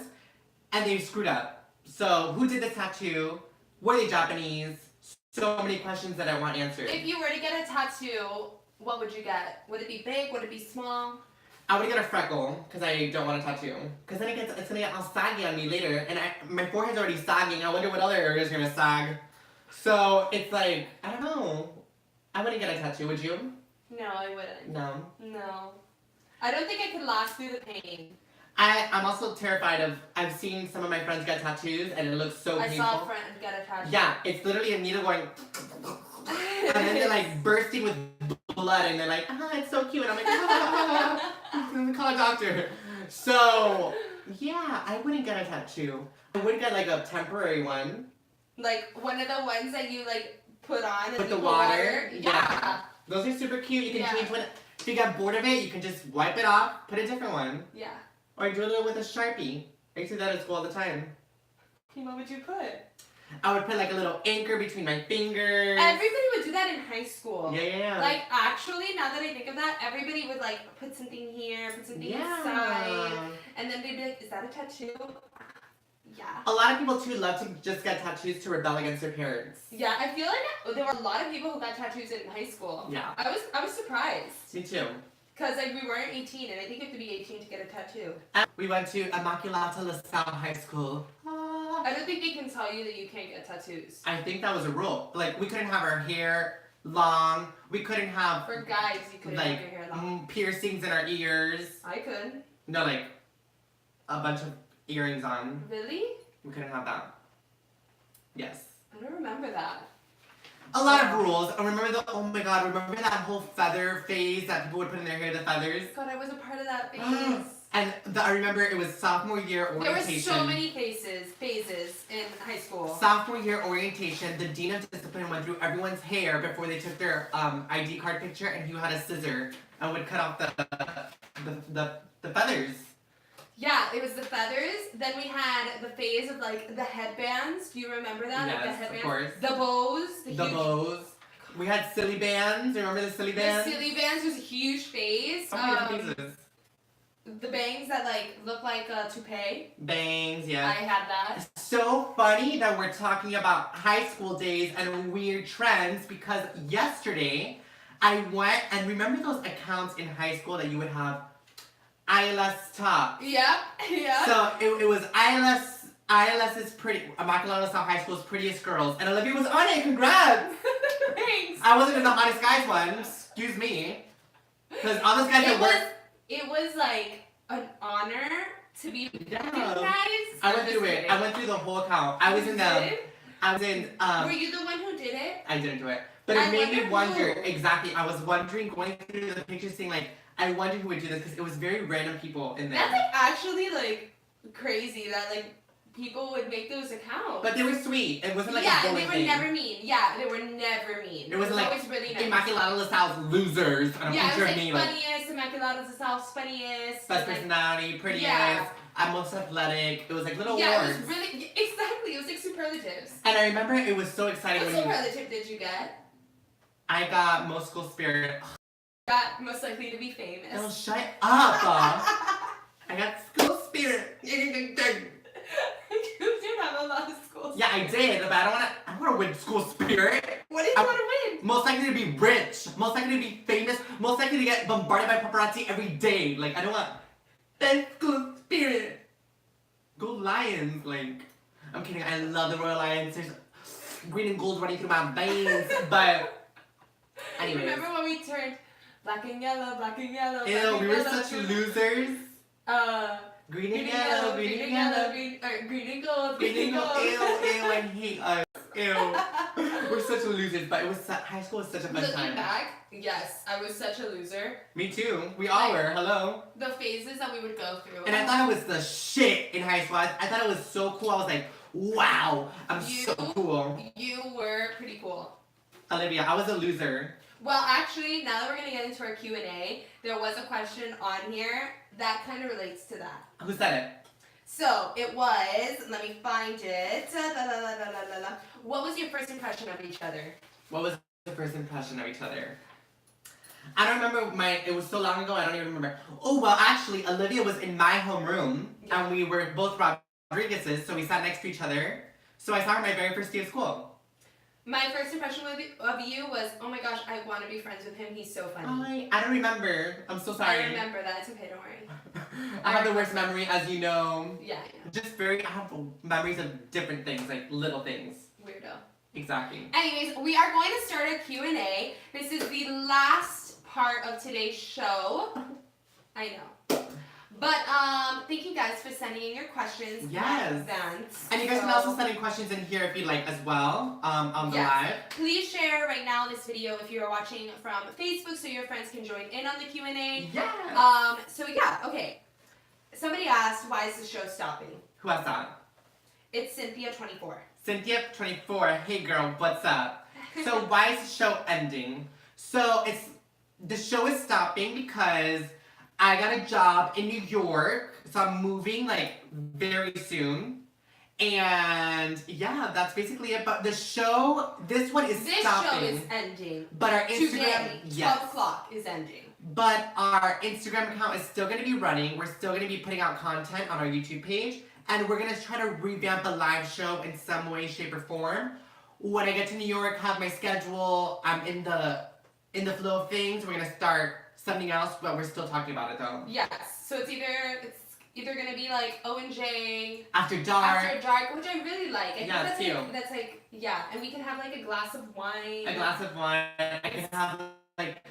Speaker 1: and they screwed up. So, who did this tattoo? Were they Japanese? So many questions that I want answered.
Speaker 2: If you were to get a tattoo, what would you get? Would it be big? Would it be small?
Speaker 1: I would get a freckle, because I don't want a tattoo. Because then it's going to get all saggy on me later, and my forehead's already sagging. I wonder what other areas are going to sag. So, it's like, I don't know. I wouldn't get a tattoo, would you?
Speaker 2: No, I wouldn't.
Speaker 1: No.
Speaker 2: No. I don't think I could last through the pain.
Speaker 1: I'm also terrified of, I've seen some of my friends get tattoos, and it looks so
Speaker 2: I
Speaker 1: painful.
Speaker 2: saw a friend get a tattoo.
Speaker 1: Yeah, it's literally a needle going, and then they're like bursting with blood, and they're like, it's so cute. And I'm like, call a doctor. So, yeah, I wouldn't get a tattoo. I would get like a temporary one.
Speaker 2: Like one of the ones that you like put on and
Speaker 1: With
Speaker 2: you
Speaker 1: the
Speaker 2: put
Speaker 1: water?
Speaker 2: Yeah.
Speaker 1: Yeah. Those are super cute. You can
Speaker 2: Yeah.
Speaker 1: change one. If you get bored of it, you can just wipe it off, put a different one.
Speaker 2: Yeah.
Speaker 1: Or do a little with a Sharpie. I used to do that at school all the time.
Speaker 2: What would you put?
Speaker 1: I would put like a little anchor between my fingers.
Speaker 2: Everybody would do that in high school.
Speaker 1: Yeah.
Speaker 2: Like actually, now that I think of that, everybody would like put something here, put something inside, and then they'd be like, "Is that a tattoo?" Yeah.
Speaker 1: A lot of people too love to just get tattoos to rebel against their parents.
Speaker 2: Yeah, I feel like there were a lot of people who got tattoos in high school.
Speaker 1: Yeah.
Speaker 2: I was surprised.
Speaker 1: Me too.
Speaker 2: Cause like we weren't 18, and I think you have to be 18 to get a tattoo.
Speaker 1: We went to Immaculata LaSalle High School.
Speaker 2: I don't think they can tell you that you can't get tattoos.
Speaker 1: I think that was a rule. Like, we couldn't have our hair long. We couldn't have,
Speaker 2: For guys, you couldn't
Speaker 1: like,
Speaker 2: have your hair long.
Speaker 1: piercings in our ears.
Speaker 2: I could.
Speaker 1: No, like, a bunch of earrings on.
Speaker 2: Really?
Speaker 1: We couldn't have that. Yes.
Speaker 2: I don't remember that.
Speaker 1: A lot of rules. I remember oh my god, remember that whole feather phase that people would put in their hair, the feathers?
Speaker 2: God, I was a part of that phase.
Speaker 1: And I remember it was sophomore year
Speaker 2: There were
Speaker 1: orientation.
Speaker 2: so many phases in high school.
Speaker 1: Sophomore year orientation, the dean of discipline went through everyone's hair before they took their ID card picture, and he had a scissor and would cut off the feathers.
Speaker 2: Yeah, it was the feathers. Then we had the phase of like the headbands. Do you remember that? Like the
Speaker 1: Yes,
Speaker 2: headbands.
Speaker 1: of course.
Speaker 2: The bows.
Speaker 1: The
Speaker 2: huge...
Speaker 1: bows. We had silly bands. Remember the silly
Speaker 2: The
Speaker 1: bands?
Speaker 2: silly bands was a huge phase.
Speaker 1: Oh my God, faces.
Speaker 2: The bangs that like look like a toupee.
Speaker 1: Bangs,
Speaker 2: I
Speaker 1: yeah.
Speaker 2: had that.
Speaker 1: It's so funny that we're talking about high school days and weird trends because yesterday I went and remember those accounts in high school that you would have ILS top.
Speaker 2: Yep. Yeah.
Speaker 1: So it was ILS's pretty Immaculata South High School's prettiest girls and Olivia was on it. Congrats!
Speaker 2: Thanks.
Speaker 1: I wasn't in the hottest guys one. Excuse me. Because all those guys that were.
Speaker 2: It was like an honor to be
Speaker 1: Yeah.
Speaker 2: recognized.
Speaker 1: I went through it. I went through the whole account. I was in the.
Speaker 2: Did?
Speaker 1: I was in.
Speaker 2: Were you the one who did it?
Speaker 1: I didn't do it, but
Speaker 2: I
Speaker 1: it made me
Speaker 2: wonder
Speaker 1: wonder.
Speaker 2: who.
Speaker 1: Exactly. I was wondering, going through the pictures, saying like, I wonder who would do this because it was very random people in there.
Speaker 2: That's like actually like crazy that like people would make those accounts.
Speaker 1: But they were sweet. It wasn't like
Speaker 2: yeah,
Speaker 1: a
Speaker 2: and
Speaker 1: bully
Speaker 2: they were
Speaker 1: thing.
Speaker 2: never mean. Yeah, they were never mean.
Speaker 1: It wasn't like
Speaker 2: always really nice.
Speaker 1: Immaculata LaSalle's losers on a
Speaker 2: Yeah, it
Speaker 1: picture
Speaker 2: was
Speaker 1: of
Speaker 2: like
Speaker 1: me, like
Speaker 2: funniest, Immaculata the South's funniest.
Speaker 1: best
Speaker 2: and, like,
Speaker 1: personality, prettiest.
Speaker 2: Yeah.
Speaker 1: I'm most athletic. It was like little
Speaker 2: yeah,
Speaker 1: awards.
Speaker 2: it was really exactly. It was like superlatives.
Speaker 1: And I remember it was so exciting
Speaker 2: What
Speaker 1: when you.
Speaker 2: superlative did you get?
Speaker 1: I got most school spirit.
Speaker 2: Got most likely to be
Speaker 1: Oh,
Speaker 2: famous.
Speaker 1: shut up! I got school spirit.
Speaker 2: You do have a lot of schools.
Speaker 1: Yeah, I did, but I don't wanna. I wanna win school spirit.
Speaker 2: What did you want to win?
Speaker 1: Most likely to be rich. Most likely to be famous. Most likely to get bombarded by paparazzi every day. Like I don't want. Best school spirit. Go Lions! Like I'm kidding. I love the Royal Lions. There's green and gold running through my veins. But anyways,
Speaker 2: Remember when we turned black and yellow, black and yellow?
Speaker 1: ew,
Speaker 2: black and
Speaker 1: we were
Speaker 2: yellow,
Speaker 1: such losers.
Speaker 2: Green and
Speaker 1: Green and yellow.
Speaker 2: green and gold,
Speaker 1: Green and gold.
Speaker 2: gold.
Speaker 1: Ew, I hate us. Ew. We're such losers, but it was high school was such a fun
Speaker 2: Looking
Speaker 1: time.
Speaker 2: back, yes, I was such a loser.
Speaker 1: Me too. We all were. Hello.
Speaker 2: The phases that we would go through.
Speaker 1: And I thought it was the shit in high school. I thought it was so cool. I was like, wow, I'm so cool.
Speaker 2: You were pretty cool.
Speaker 1: Olivia, I was a loser.
Speaker 2: Well, actually, now that we're gonna get into our Q&A, there was a question on here that kind of relates to that.
Speaker 1: Who said it?
Speaker 2: So it was. Let me find it. What was your first impression of each other?
Speaker 1: What was the first impression of each other? I don't remember it was so long ago, I don't even remember. Oh, well, actually, Olivia was in my homeroom,
Speaker 2: Yeah.
Speaker 1: and we were both Rodriguez's, so we sat next to each other. So I saw her my very first day of school.
Speaker 2: My first impression of you was, oh my gosh, I want to be friends with him. He's so funny.
Speaker 1: I don't remember. I'm so sorry.
Speaker 2: I remember that. It's okay, don't worry.
Speaker 1: I have the worst memory, as you know.
Speaker 2: Yeah,
Speaker 1: Just I have memories of different things, like little things.
Speaker 2: weirdo.
Speaker 1: Exactly.
Speaker 2: Anyways, we are going to start a Q&A. This is the last part of today's show. I know. But thank you guys for sending in your questions.
Speaker 1: Yes.
Speaker 2: in advance.
Speaker 1: And you guys can also send in questions in here if you'd like as well, on the
Speaker 2: Yes.
Speaker 1: live.
Speaker 2: Please share right now this video if you're watching from Facebook so your friends can join in on the Q&A.
Speaker 1: Yeah.
Speaker 2: So yeah, okay. Somebody asked, why is the show stopping?
Speaker 1: Who has that?
Speaker 2: It's Cynthia24.
Speaker 1: Cynthia24, hey girl, what's up? So why is the show ending? So the show is stopping because I got a job in New York, so I'm moving like very soon. And yeah, that's basically it. But this one is
Speaker 2: This
Speaker 1: stopping.
Speaker 2: show is ending.
Speaker 1: But our Instagram,
Speaker 2: Today, 12
Speaker 1: yes.
Speaker 2: o'clock is ending.
Speaker 1: But our Instagram account is still going to be running. We're still going to be putting out content on our YouTube page. And we're going to try to revamp the live show in some way, shape, or form. When I get to New York, have my schedule, I'm in the flow of things. We're going to start something else, but we're still talking about it though.
Speaker 2: Yes. So it's either gonna be like O&J
Speaker 1: After dark,
Speaker 2: After Dark, which I really like. I think
Speaker 1: Yeah,
Speaker 2: that's
Speaker 1: it's
Speaker 2: like,
Speaker 1: cute.
Speaker 2: that's like, yeah, and we can have like a glass of wine.
Speaker 1: a glass of wine. I can have like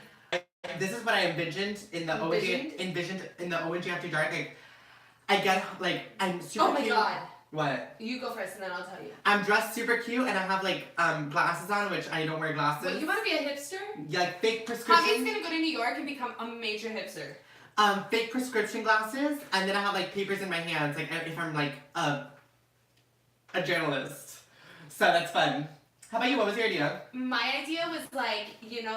Speaker 1: this is what I envisioned in the ONG in the ONG After Dark. Like I get like I'm super
Speaker 2: Oh my
Speaker 1: cute.
Speaker 2: god.
Speaker 1: What?
Speaker 2: You go first and then I'll tell you.
Speaker 1: I'm dressed super cute and I have like glasses on, which I don't wear glasses.
Speaker 2: Wait, you wanna be a hipster?
Speaker 1: Yeah, like fake
Speaker 2: Javi's
Speaker 1: prescription.
Speaker 2: gonna go to New York and become a major hipster.
Speaker 1: Fake prescription glasses, and then I have like papers in my hands, like if I'm like a journalist. So that's fun. How about you? What was your idea?
Speaker 2: My idea was like,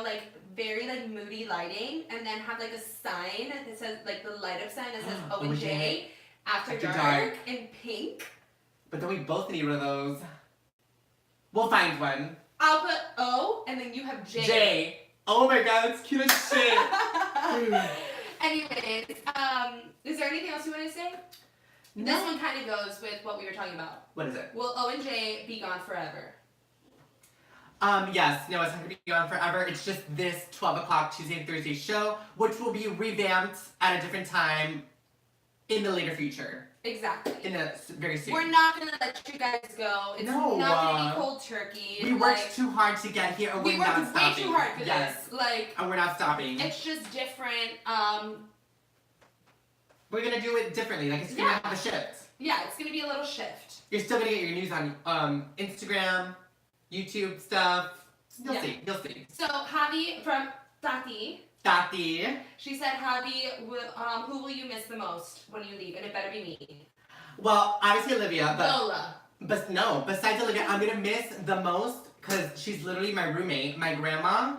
Speaker 2: like very like moody lighting and then have like a sign that says like the light up sign that says O&J After Dark in pink.
Speaker 1: But then we both need one of those. We'll find one.
Speaker 2: I'll put O, and then you have J.
Speaker 1: J. Oh my god, it's cute as shit.
Speaker 2: Anyways, is there anything else you want to say?
Speaker 1: No.
Speaker 2: This one kind of goes with what we were talking about.
Speaker 1: What is it?
Speaker 2: Will O and J be gone forever?
Speaker 1: Yes, no, it's not gonna be on forever. It's just this 12 o'clock Tuesday and Thursday show, which will be revamped at a different time in the later future.
Speaker 2: Exactly.
Speaker 1: In the very soon.
Speaker 2: We're not gonna let you guys go. It's
Speaker 1: No,
Speaker 2: not gonna be cold turkey.
Speaker 1: We worked too hard to get here, and
Speaker 2: we
Speaker 1: we're not
Speaker 2: worked way
Speaker 1: stopping.
Speaker 2: too hard for
Speaker 1: Yes.
Speaker 2: this. Like,
Speaker 1: And we're not stopping.
Speaker 2: it's just different.
Speaker 1: We're gonna do it differently. Like, it's gonna have a shift.
Speaker 2: Yeah, it's gonna be a little shift.
Speaker 1: You're still gonna get your news on Instagram, YouTube stuff. You'll see. You'll see.
Speaker 2: So, Javi from Tati,
Speaker 1: Tati.
Speaker 2: she said, Javi, who will you miss the most when you leave? And it better be me.
Speaker 1: Well, obviously Olivia,
Speaker 2: Lola.
Speaker 1: but no. Besides Olivia, I'm gonna miss the most because she's literally my roommate, my grandma.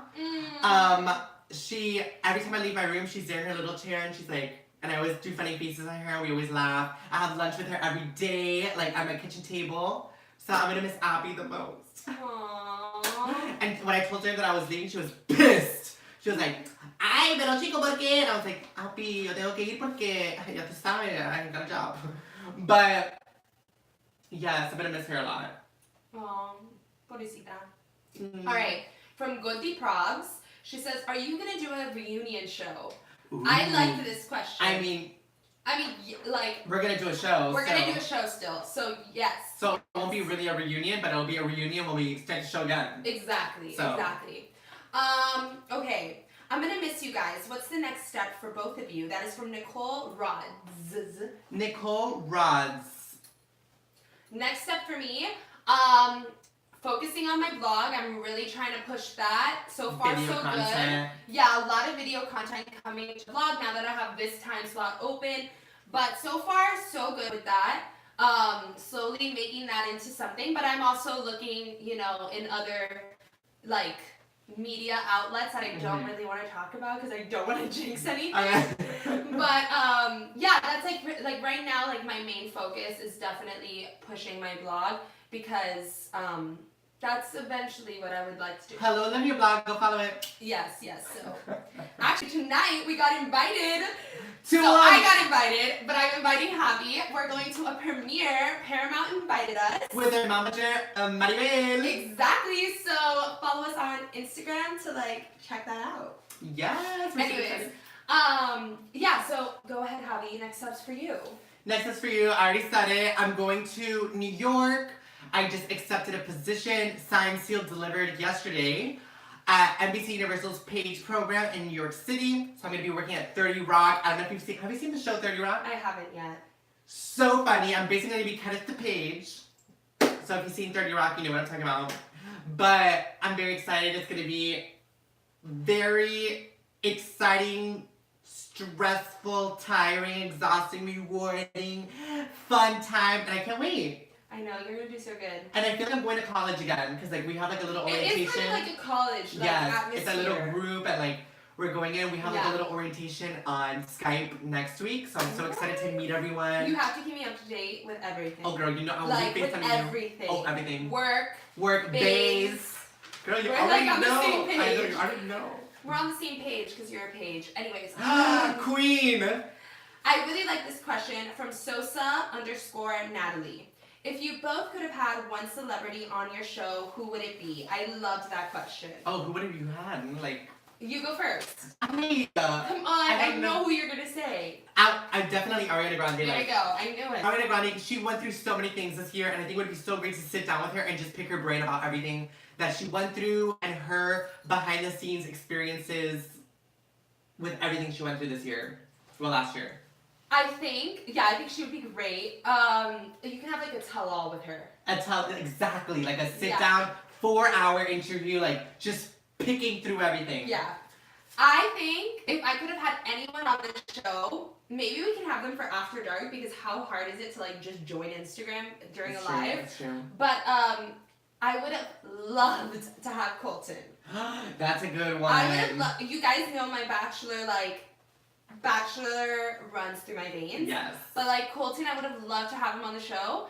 Speaker 1: She every time I leave my room, she's there in her little chair and she's like, and I always do funny faces at her and we always laugh. I have lunch with her every day, like at my kitchen table. So I'm gonna miss Abby the most.
Speaker 2: Aww.
Speaker 1: And when I told her that I was leaving, she was pissed. She was like, ay, pero chico, ¿por qué? And I was like, Abby, yo tengo que ir porque ya tú sabes, I ain't got a job. But yes, I'm gonna miss her a lot.
Speaker 2: Aww. Pobrecita.
Speaker 1: Mm.
Speaker 2: Alright, from Goody Progs, she says, are you gonna do a reunion show?
Speaker 1: Ooh.
Speaker 2: I like this question.
Speaker 1: I mean,
Speaker 2: like,
Speaker 1: we're gonna do a show.
Speaker 2: we're gonna do a show still, so yes.
Speaker 1: So it won't be really a reunion, but it'll be a reunion when we start the show again.
Speaker 2: Exactly,
Speaker 1: So.
Speaker 2: exactly. Okay. I'm gonna miss you guys. What's the next step for both of you? That is from Nicole Rods.
Speaker 1: Nicole Rods.
Speaker 2: Next step for me, focusing on my blog. I'm really trying to push that. So far,
Speaker 1: Video
Speaker 2: so
Speaker 1: content.
Speaker 2: good. Yeah, a lot of video content coming to the blog now that I have this time slot open. But so far, so good with that. Slowly making that into something. But I'm also looking, in other, like, media outlets that I don't really want to talk about because I don't want to jinx anything. But yeah, that's like right now, like my main focus is definitely pushing my blog because that's eventually what I would like to do.
Speaker 1: Hello, Olivia blog. Go follow it.
Speaker 2: Yes. So actually tonight we got invited.
Speaker 1: To
Speaker 2: I got invited, but I'm inviting Javi. We're going to a premiere. Paramount invited us.
Speaker 1: with their momager, Maribel.
Speaker 2: Exactly. So follow us on Instagram to check that out.
Speaker 1: Yes. we're so
Speaker 2: Anyways,
Speaker 1: excited.
Speaker 2: yeah. So go ahead, Javi. Next up's for you.
Speaker 1: Next is for you. I already said it. I'm going to New York. I just accepted a position, signed, sealed, delivered yesterday at NBC Universal's Page program in New York City. So I'm going to be working at 30 Rock. I don't know if you've seen, have you seen the show 30 Rock?
Speaker 2: I haven't yet.
Speaker 1: So funny. I'm basically going to be Kenneth the Page. So if you've seen 30 Rock, you know what I'm talking about. But I'm very excited. It's going to be very exciting, stressful, tiring, exhausting, rewarding, fun time. And I can't wait.
Speaker 2: I know, you're gonna do so good.
Speaker 1: And I feel like I'm going to college again because we have a little orientation.
Speaker 2: It is kind of like a college
Speaker 1: yes,
Speaker 2: atmosphere.
Speaker 1: it's a little group and we're going in. We have a
Speaker 2: Yeah.
Speaker 1: little orientation on Skype next week, so I'm so excited to meet everyone.
Speaker 2: You have to keep me up to date with everything.
Speaker 1: Oh girl, you know I'll
Speaker 2: like
Speaker 1: be
Speaker 2: with
Speaker 1: FaceTiming you.
Speaker 2: everything.
Speaker 1: Oh, everything.
Speaker 2: Work,
Speaker 1: days. Girl, you
Speaker 2: We're,
Speaker 1: already
Speaker 2: on the
Speaker 1: know.
Speaker 2: same
Speaker 1: I know,
Speaker 2: page.
Speaker 1: you already know.
Speaker 2: We're on the same page because you're a page. Anyways.
Speaker 1: Queen.
Speaker 2: I really like this question from Sosa_Natalie. If you both could have had one celebrity on your show, who would it be? I loved that question.
Speaker 1: Oh, who would have you had?
Speaker 2: You go first.
Speaker 1: Come
Speaker 2: Come on, I know who you're gonna say.
Speaker 1: I definitely Ariana Grande.
Speaker 2: There you go. I knew it.
Speaker 1: Ariana Grande, she went through so many things this year, and I think it would be so great to sit down with her and just pick her brain about everything that she went through and her behind-the-scenes experiences with everything she went through this year. Well, last year.
Speaker 2: I think she would be great. You can have a tell-all with her.
Speaker 1: Exactly, a sit-down, 4-hour interview, just picking through everything.
Speaker 2: Yeah. I think if I could have had anyone on the show, maybe we can have them for After Dark because how hard is it to just join Instagram during
Speaker 1: That's
Speaker 2: a
Speaker 1: true,
Speaker 2: live?
Speaker 1: That's true.
Speaker 2: But I would have loved to have Colton.
Speaker 1: That's a good one.
Speaker 2: I would have loved. You guys know my Bachelor runs through my veins.
Speaker 1: Yes.
Speaker 2: But Colton, I would have loved to have him on the show.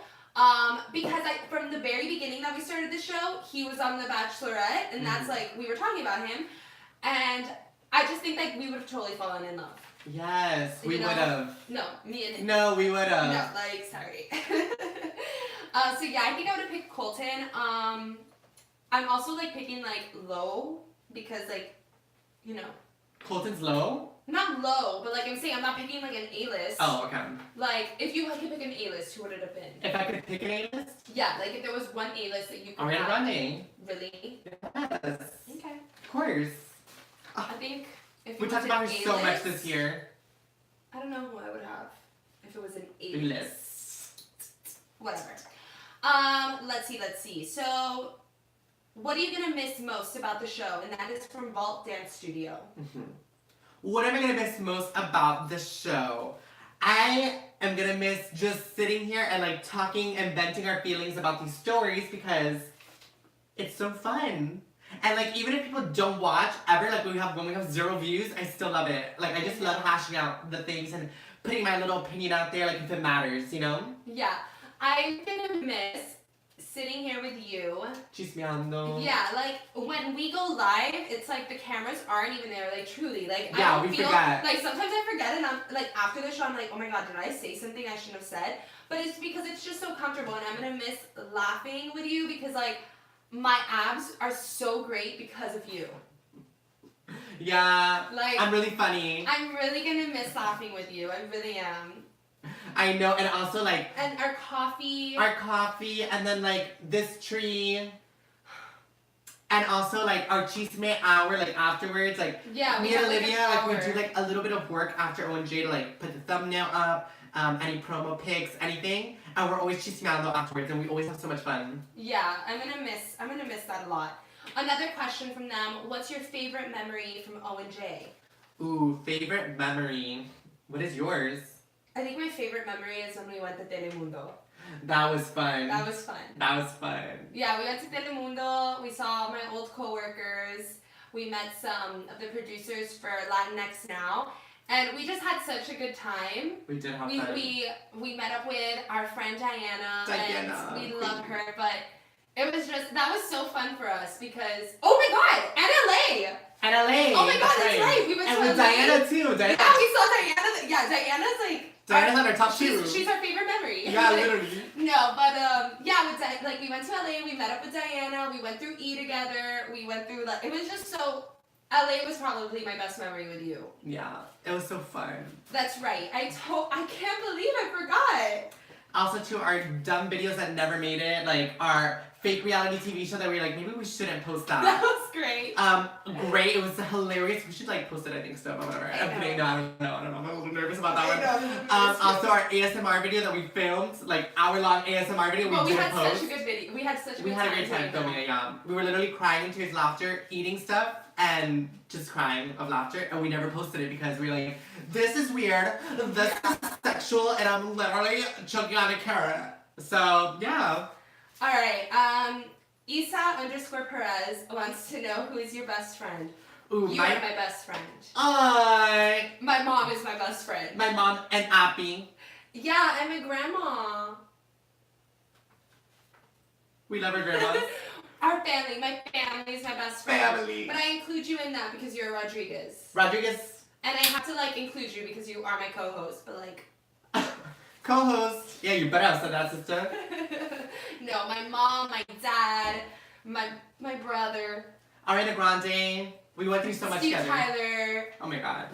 Speaker 2: Because from the very beginning that we started the show, he was on The Bachelorette, and that's like we were talking about him, and I just think like we would have totally fallen in love.
Speaker 1: Yes, we would have.
Speaker 2: No, me and him.
Speaker 1: No, we would have.
Speaker 2: No, like sorry. So yeah, I think I would have picked Colton. I'm also like picking like low because like, you know.
Speaker 1: Colton's low?
Speaker 2: Not low, but like I'm saying, I'm not picking like an A-list.
Speaker 1: Oh, okay.
Speaker 2: Like if you could pick an A-list, who would it have been?
Speaker 1: If I could pick an A-list?
Speaker 2: Yeah, like if there was one A-list that you could
Speaker 1: Ariana
Speaker 2: have.
Speaker 1: Grande.
Speaker 2: Really?
Speaker 1: Yes.
Speaker 2: Okay.
Speaker 1: Of course.
Speaker 2: I think if
Speaker 1: We
Speaker 2: it
Speaker 1: talked
Speaker 2: was
Speaker 1: about
Speaker 2: an
Speaker 1: her so much
Speaker 2: A-list,
Speaker 1: this year.
Speaker 2: I don't know who I would have if it was an A-list.
Speaker 1: A-list.
Speaker 2: Whatever. Let's see. So, what are you gonna miss most about the show? And that is from Vault Dance Studio.
Speaker 1: Mm-hmm. What am I gonna miss most about the show? I am gonna miss just sitting here and like talking and venting our feelings about these stories because it's so fun. And like even if people don't watch ever, like when we have 0 views, I still love it. Like I just love hashing out the things and putting my little opinion out there, like if it matters, you know?
Speaker 2: Yeah, I'm gonna miss sitting here with you.
Speaker 1: Chismeando.
Speaker 2: Yeah, like when we go live, it's like the cameras aren't even there. Like truly, like
Speaker 1: Yeah,
Speaker 2: I don't
Speaker 1: we
Speaker 2: feel
Speaker 1: forget.
Speaker 2: like sometimes I forget, and I'm like after the show, I'm like, oh my god, did I say something I shouldn't have said? But it's because it's just so comfortable, and I'm gonna miss laughing with you because like my abs are so great because of you.
Speaker 1: Yeah.
Speaker 2: Like
Speaker 1: I'm really funny.
Speaker 2: I'm really gonna miss laughing with you. I really am.
Speaker 1: I know, and also like
Speaker 2: And our coffee.
Speaker 1: our coffee, and then like this tree, and also like our chisme hour, like afterwards, like
Speaker 2: Yeah, we
Speaker 1: me and
Speaker 2: have, like,
Speaker 1: Olivia,
Speaker 2: an
Speaker 1: like we
Speaker 2: hour.
Speaker 1: do like a little bit of work after ONJ to like put the thumbnail up, any promo pics, anything, and we're always chismeando afterwards, and we always have so much fun.
Speaker 2: Yeah, I'm gonna miss that a lot. Another question from them: what's your favorite memory from O and J?
Speaker 1: Ooh, favorite memory. What is yours?
Speaker 2: I think my favorite memory is when we went to Telemundo.
Speaker 1: That was fun.
Speaker 2: That was fun.
Speaker 1: That was fun.
Speaker 2: Yeah, we went to Telemundo. We saw my old coworkers. We met some of the producers for Latinx Now, and we just had such a good time.
Speaker 1: We did have
Speaker 2: We
Speaker 1: fun.
Speaker 2: we met up with our friend Diana,
Speaker 1: Diana.
Speaker 2: and we love her. But it was just that was so fun for us because oh my god, and LA.
Speaker 1: And LA.
Speaker 2: Oh my god, that's right. We went
Speaker 1: And
Speaker 2: to
Speaker 1: with
Speaker 2: LA.
Speaker 1: Diana too. Diana.
Speaker 2: Yeah, we saw Diana. Yeah, Diana's like.
Speaker 1: Diana's on our top 2.
Speaker 2: She's our favorite memory.
Speaker 1: Yeah, literally.
Speaker 2: No, but yeah, with like we went to LA, we met up with Diana, we went through E together, we went through like it was just so. LA was probably my best memory with you.
Speaker 1: Yeah, it was so fun.
Speaker 2: That's right. I can't believe I forgot.
Speaker 1: Also, to our dumb videos that never made it, like our fake reality TV show that we were like, maybe we shouldn't post
Speaker 2: That
Speaker 1: that.
Speaker 2: was great.
Speaker 1: Great. It was hilarious. We should like post it, I think, so, but whatever.
Speaker 2: I know.
Speaker 1: I don't know. I'm a little nervous about that
Speaker 2: I
Speaker 1: one.
Speaker 2: know.
Speaker 1: Also, our ASMR video that we filmed, like hour-long ASMR video,
Speaker 2: But we
Speaker 1: didn't
Speaker 2: had
Speaker 1: post.
Speaker 2: such a good video. We had such a
Speaker 1: We
Speaker 2: good
Speaker 1: had a great time
Speaker 2: doing
Speaker 1: filming
Speaker 2: that.
Speaker 1: it, yeah. We were literally crying into his laughter, eating stuff, and just crying of laughter, and we never posted it because we were like, this is weird, this is sexual, and I'm literally choking on a carrot. So, yeah.
Speaker 2: Alright, Isa_Perez wants to know who is your best friend.
Speaker 1: Ooh,
Speaker 2: You are my best friend.
Speaker 1: my
Speaker 2: mom is my best friend.
Speaker 1: my mom and Appy.
Speaker 2: Yeah, and my grandma.
Speaker 1: We love our grandmas.
Speaker 2: Our family. My family is my best friend.
Speaker 1: Family.
Speaker 2: But I include you in that because you're Rodriguez.
Speaker 1: Rodriguez,
Speaker 2: And I have to like include you because you are my co-host, but like
Speaker 1: co-host. Yeah, you better have said that, sister.
Speaker 2: no, my mom, my dad, my brother,
Speaker 1: Ariana Grande. We went through so much
Speaker 2: Steve
Speaker 1: together.
Speaker 2: Tyler,
Speaker 1: Oh my god.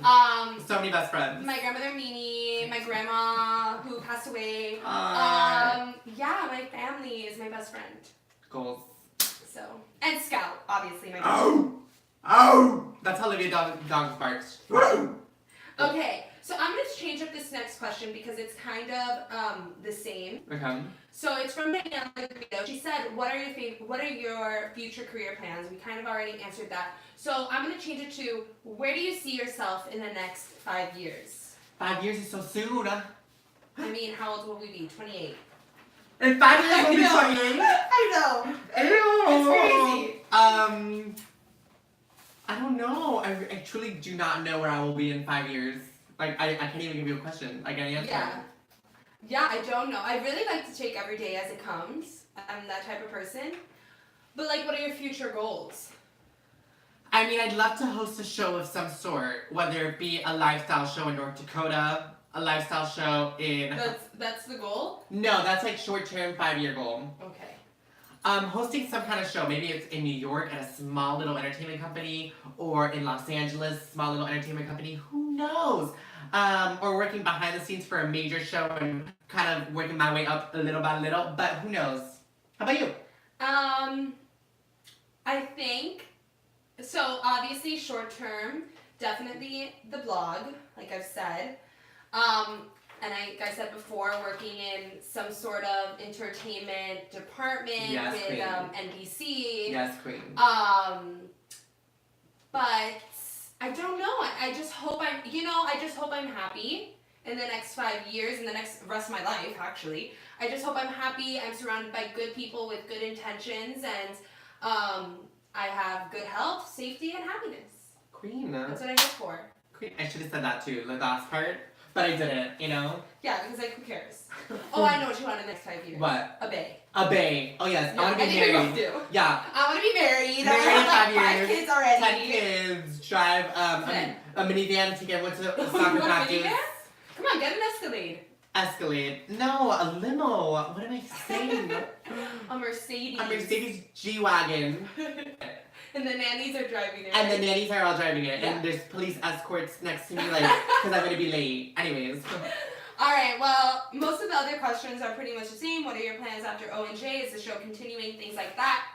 Speaker 2: so
Speaker 1: many best friends.
Speaker 2: my grandmother Mimi, my grandma who passed away. Yeah, my family is my best friend.
Speaker 1: Goals.
Speaker 2: So and Scout, obviously my best
Speaker 1: Oh! Oh! That's how Olivia dog barks.
Speaker 2: Okay, so I'm gonna change up this next question because it's kind of the same.
Speaker 1: Okay.
Speaker 2: So it's from Danielle Guido. She said, "What are your future career plans?" We kind of already answered that. So I'm gonna change it to, "Where do you see yourself in the next 5 years?"
Speaker 1: 5 years is so soon.
Speaker 2: I mean, how old will we be? 28.
Speaker 1: In 5 years, we'll be
Speaker 2: I
Speaker 1: 28.
Speaker 2: I know.
Speaker 1: Ew.
Speaker 2: It's crazy.
Speaker 1: I don't know. I truly do not know where I will be in 5 years. Like, I can't even give you a question. Like, an answer.
Speaker 2: Yeah. Yeah, I don't know. I really like to take every day as it comes. I'm that type of person. But like, what are your future goals?
Speaker 1: I mean, I'd love to host a show of some sort, whether it be a lifestyle show in North Dakota, a lifestyle show in.
Speaker 2: That's the goal.
Speaker 1: No, that's like short-term 5-year goal.
Speaker 2: Okay.
Speaker 1: Hosting some kind of show. Maybe it's in New York at a small little entertainment company, or in Los Angeles, small little entertainment company. Who knows? Or working behind the scenes for a major show and kind of working my way up little by little. But who knows? How about you?
Speaker 2: I think so. Obviously, short term, definitely the blog, like I've said. And like I said before, working in some sort of entertainment department
Speaker 1: Yes,
Speaker 2: with
Speaker 1: queen.
Speaker 2: NBC.
Speaker 1: Yes, queen.
Speaker 2: But I don't know. I just hope I just hope I'm happy in the next 5 years, in the next rest of my life, actually. I just hope I'm happy. I'm surrounded by good people with good intentions, and I have good health, safety, and happiness.
Speaker 1: Queen.
Speaker 2: That's what I hope for.
Speaker 1: Queen. I should have said that too, the last part. But I didn't, you know?
Speaker 2: Yeah, because like, who cares? Oh, I know what you want in the next 5 years.
Speaker 1: What?
Speaker 2: A bae.
Speaker 1: A bae. Oh, yes.
Speaker 2: Yeah,
Speaker 1: I want to be
Speaker 2: I think we both
Speaker 1: married.
Speaker 2: do.
Speaker 1: Yeah.
Speaker 2: I want to be married.
Speaker 1: Married
Speaker 2: I
Speaker 1: in 5
Speaker 2: want like 5
Speaker 1: years.
Speaker 2: kids already.
Speaker 1: 10 kids. Drive a minivan to get one to
Speaker 2: You
Speaker 1: soccer
Speaker 2: want a
Speaker 1: practice.
Speaker 2: minivan? Come on, get an Escalade.
Speaker 1: Escalade. No, a limo. What am I saying?
Speaker 2: A Mercedes.
Speaker 1: A Mercedes G-Wagon.
Speaker 2: And the nannies are driving it.
Speaker 1: And the
Speaker 2: right?
Speaker 1: nannies are all driving it.
Speaker 2: Yeah.
Speaker 1: And there's police escorts next to me, like, because I'm going to be late. Anyways.
Speaker 2: Alright, well, most of the other questions are pretty much the same. What are your plans after O&J? Is the show continuing? Things like that.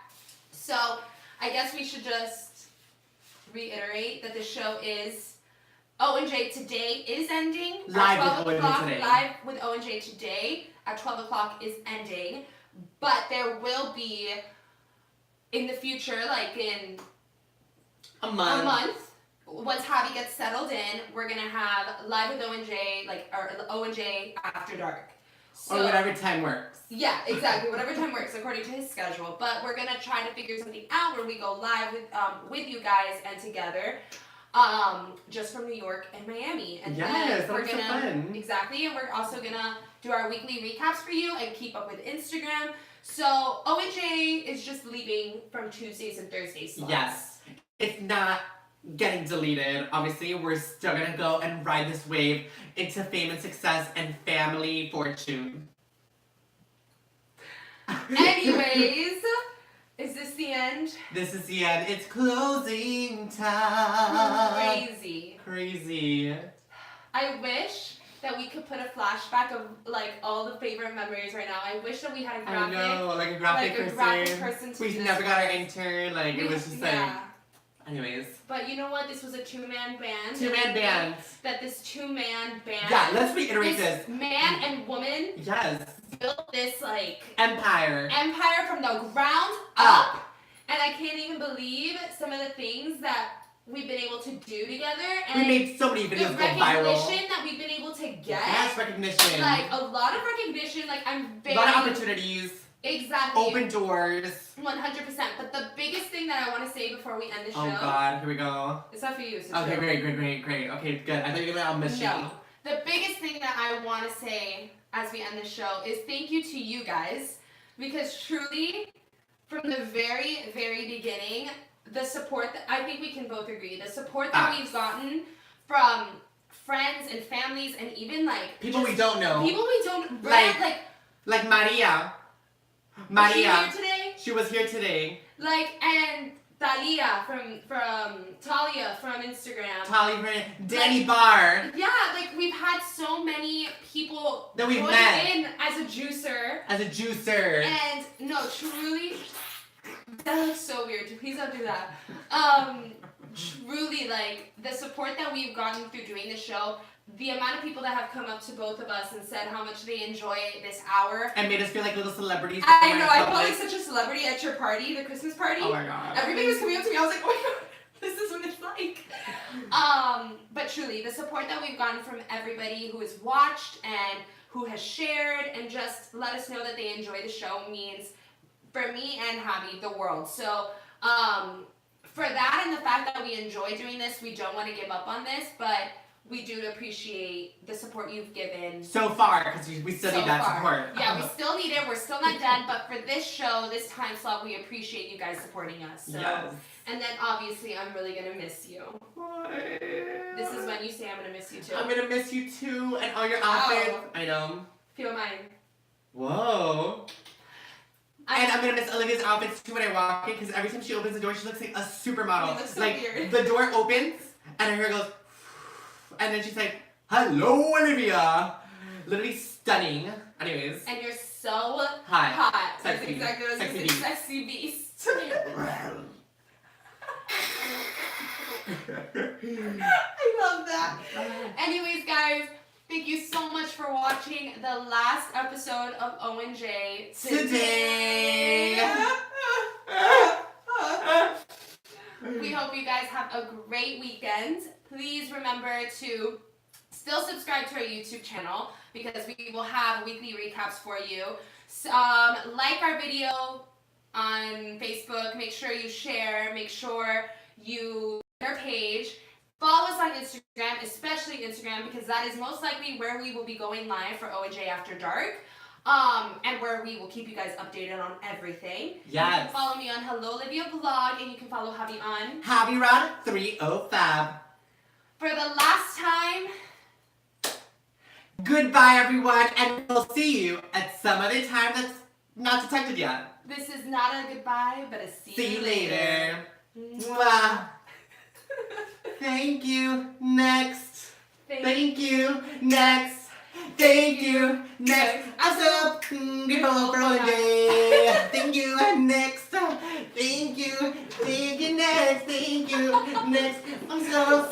Speaker 2: So, I guess we should just reiterate that the show is O&J today is ending.
Speaker 1: Live
Speaker 2: at 12
Speaker 1: with O&J
Speaker 2: o'clock.
Speaker 1: today.
Speaker 2: Live with O&J today at 12 o'clock is ending. But there will be, in the future, like in
Speaker 1: A month.
Speaker 2: once Javi gets settled in, we're gonna have Live with O&J, or O&J After Dark. So,
Speaker 1: Or whatever time works.
Speaker 2: yeah, exactly. Whatever time works according to his schedule. But we're gonna try to figure something out where we go live with you guys and together, just from New York and Miami. And
Speaker 1: Yes,
Speaker 2: then
Speaker 1: that
Speaker 2: we're
Speaker 1: was so
Speaker 2: gonna
Speaker 1: fun.
Speaker 2: exactly, and we're also gonna do our weekly recaps for you and keep up with Instagram. So O&J is just leaving from Tuesdays and Thursdays slots.
Speaker 1: Yes. It's not getting deleted. Obviously, we're still gonna go and ride this wave into fame and success and family fortune.
Speaker 2: Anyways, is this the end?
Speaker 1: This is the end. It's closing time.
Speaker 2: Crazy.
Speaker 1: Crazy.
Speaker 2: I wish that we could put a flashback of like all the favorite memories right now. I wish that we had a
Speaker 1: I
Speaker 2: graphic.
Speaker 1: know, like a graphic
Speaker 2: like a
Speaker 1: person.
Speaker 2: graphic person to
Speaker 1: We
Speaker 2: do
Speaker 1: never
Speaker 2: this
Speaker 1: got our
Speaker 2: with.
Speaker 1: intern. Like, it was just like.
Speaker 2: Yeah.
Speaker 1: Anyways.
Speaker 2: But you know what? This was a two-man band.
Speaker 1: 2-man band.
Speaker 2: That this two-man band.
Speaker 1: Yeah, let's reiterate this.
Speaker 2: Man and woman
Speaker 1: Yes.
Speaker 2: built this like
Speaker 1: Empire.
Speaker 2: empire from the ground up. And I can't even believe some of the things that we've been able to do together. And
Speaker 1: We made so many
Speaker 2: the
Speaker 1: videos go viral.
Speaker 2: recognition that we've been able to get.
Speaker 1: Yes, recognition.
Speaker 2: Like a lot of recognition. Like I'm
Speaker 1: a
Speaker 2: very
Speaker 1: lot of opportunities.
Speaker 2: exactly
Speaker 1: Open doors.
Speaker 2: 100%. But the biggest thing that I want to say before we end the show
Speaker 1: Oh God, here we go.
Speaker 2: is that for you. So
Speaker 1: Okay,
Speaker 2: chill.
Speaker 1: great. Okay, good. I thought you were gonna miss
Speaker 2: No. The biggest thing that I want to say as we end the show is thank you to you guys, because truly, from the very, very beginning, the support that I think we can both agree, the support that we've gotten from friends and families and even like
Speaker 1: People we don't know.
Speaker 2: people we don't
Speaker 1: Like Maria.
Speaker 2: was she
Speaker 1: Maria.
Speaker 2: here today?
Speaker 1: She was here today.
Speaker 2: Like and Talia from Talia from Instagram.
Speaker 1: Tali, Danny Barr.
Speaker 2: Yeah, like we've had so many people
Speaker 1: That we've
Speaker 2: join
Speaker 1: met.
Speaker 2: in as a juicer.
Speaker 1: As a juicer.
Speaker 2: And no, truly, that looks so weird. Please don't do that. Truly, like the support that we've gotten through doing the show, the amount of people that have come up to both of us and said how much they enjoy this hour.
Speaker 1: And made us feel like little celebrities.
Speaker 2: I know, I
Speaker 1: felt
Speaker 2: felt like such a celebrity at your party, the Christmas party.
Speaker 1: Oh my God.
Speaker 2: Everybody was coming up to me. I was like, oh my God, this is what it's like. But truly, the support that we've gotten from everybody who has watched and who has shared and just let us know that they enjoy the show means, for me and Javi, the world. So, for that and the fact that we enjoy doing this, we don't want to give up on this, but we do appreciate the support you've given.
Speaker 1: So far, because we still need that support.
Speaker 2: Yeah, we still need it. We're still not done. But for this show, this time slot, we appreciate you guys supporting us. So,
Speaker 1: Yes.
Speaker 2: And then obviously, I'm really gonna miss you.
Speaker 1: Why?
Speaker 2: This is when you say I'm gonna miss you too.
Speaker 1: I'm gonna miss you too, and all your outfits.
Speaker 2: Wow.
Speaker 1: I know.
Speaker 2: Feel mine.
Speaker 1: Whoa. And I'm gonna miss Olivia's outfits too when I walk in, because every time she opens the door, she looks like a supermodel.
Speaker 2: You look so
Speaker 1: like
Speaker 2: weird.
Speaker 1: the door opens, and her hair goes, and then she's like, "Hello, Olivia." Literally stunning. Anyways.
Speaker 2: And you're so
Speaker 1: Hi.
Speaker 2: hot.
Speaker 1: Sexy.
Speaker 2: That's exactly what I was
Speaker 1: Sexy
Speaker 2: gonna say.
Speaker 1: beast.
Speaker 2: Sexy beast. I love that. Anyways, guys, thank you so much for watching the last episode of O&J
Speaker 1: Today.
Speaker 2: We hope you guys have a great weekend. Please remember to still subscribe to our YouTube channel because we will have weekly recaps for you. Like our video on Facebook. Make sure you share. Make sure you our page. Follow us on Instagram, especially Instagram, because that is most likely where we will be going live for O&J After Dark. And where we will keep you guys updated on everything.
Speaker 1: Yes.
Speaker 2: You can follow me on Hello Olivia Vlog, and you can follow Javi on
Speaker 1: Javi Rod 305.
Speaker 2: For the last time.
Speaker 1: Goodbye, everyone, and we'll see you at some other time that's not detected yet.
Speaker 2: This is not a goodbye, but a see
Speaker 1: See you later.
Speaker 2: Mwah.
Speaker 1: Mwah. Thank you. Next. Thank you. Next. Thank you. Next. I'm so beautiful for all day. Thank you. Next. Thank you. Thank you. Next. Thank you. Next. I'm so.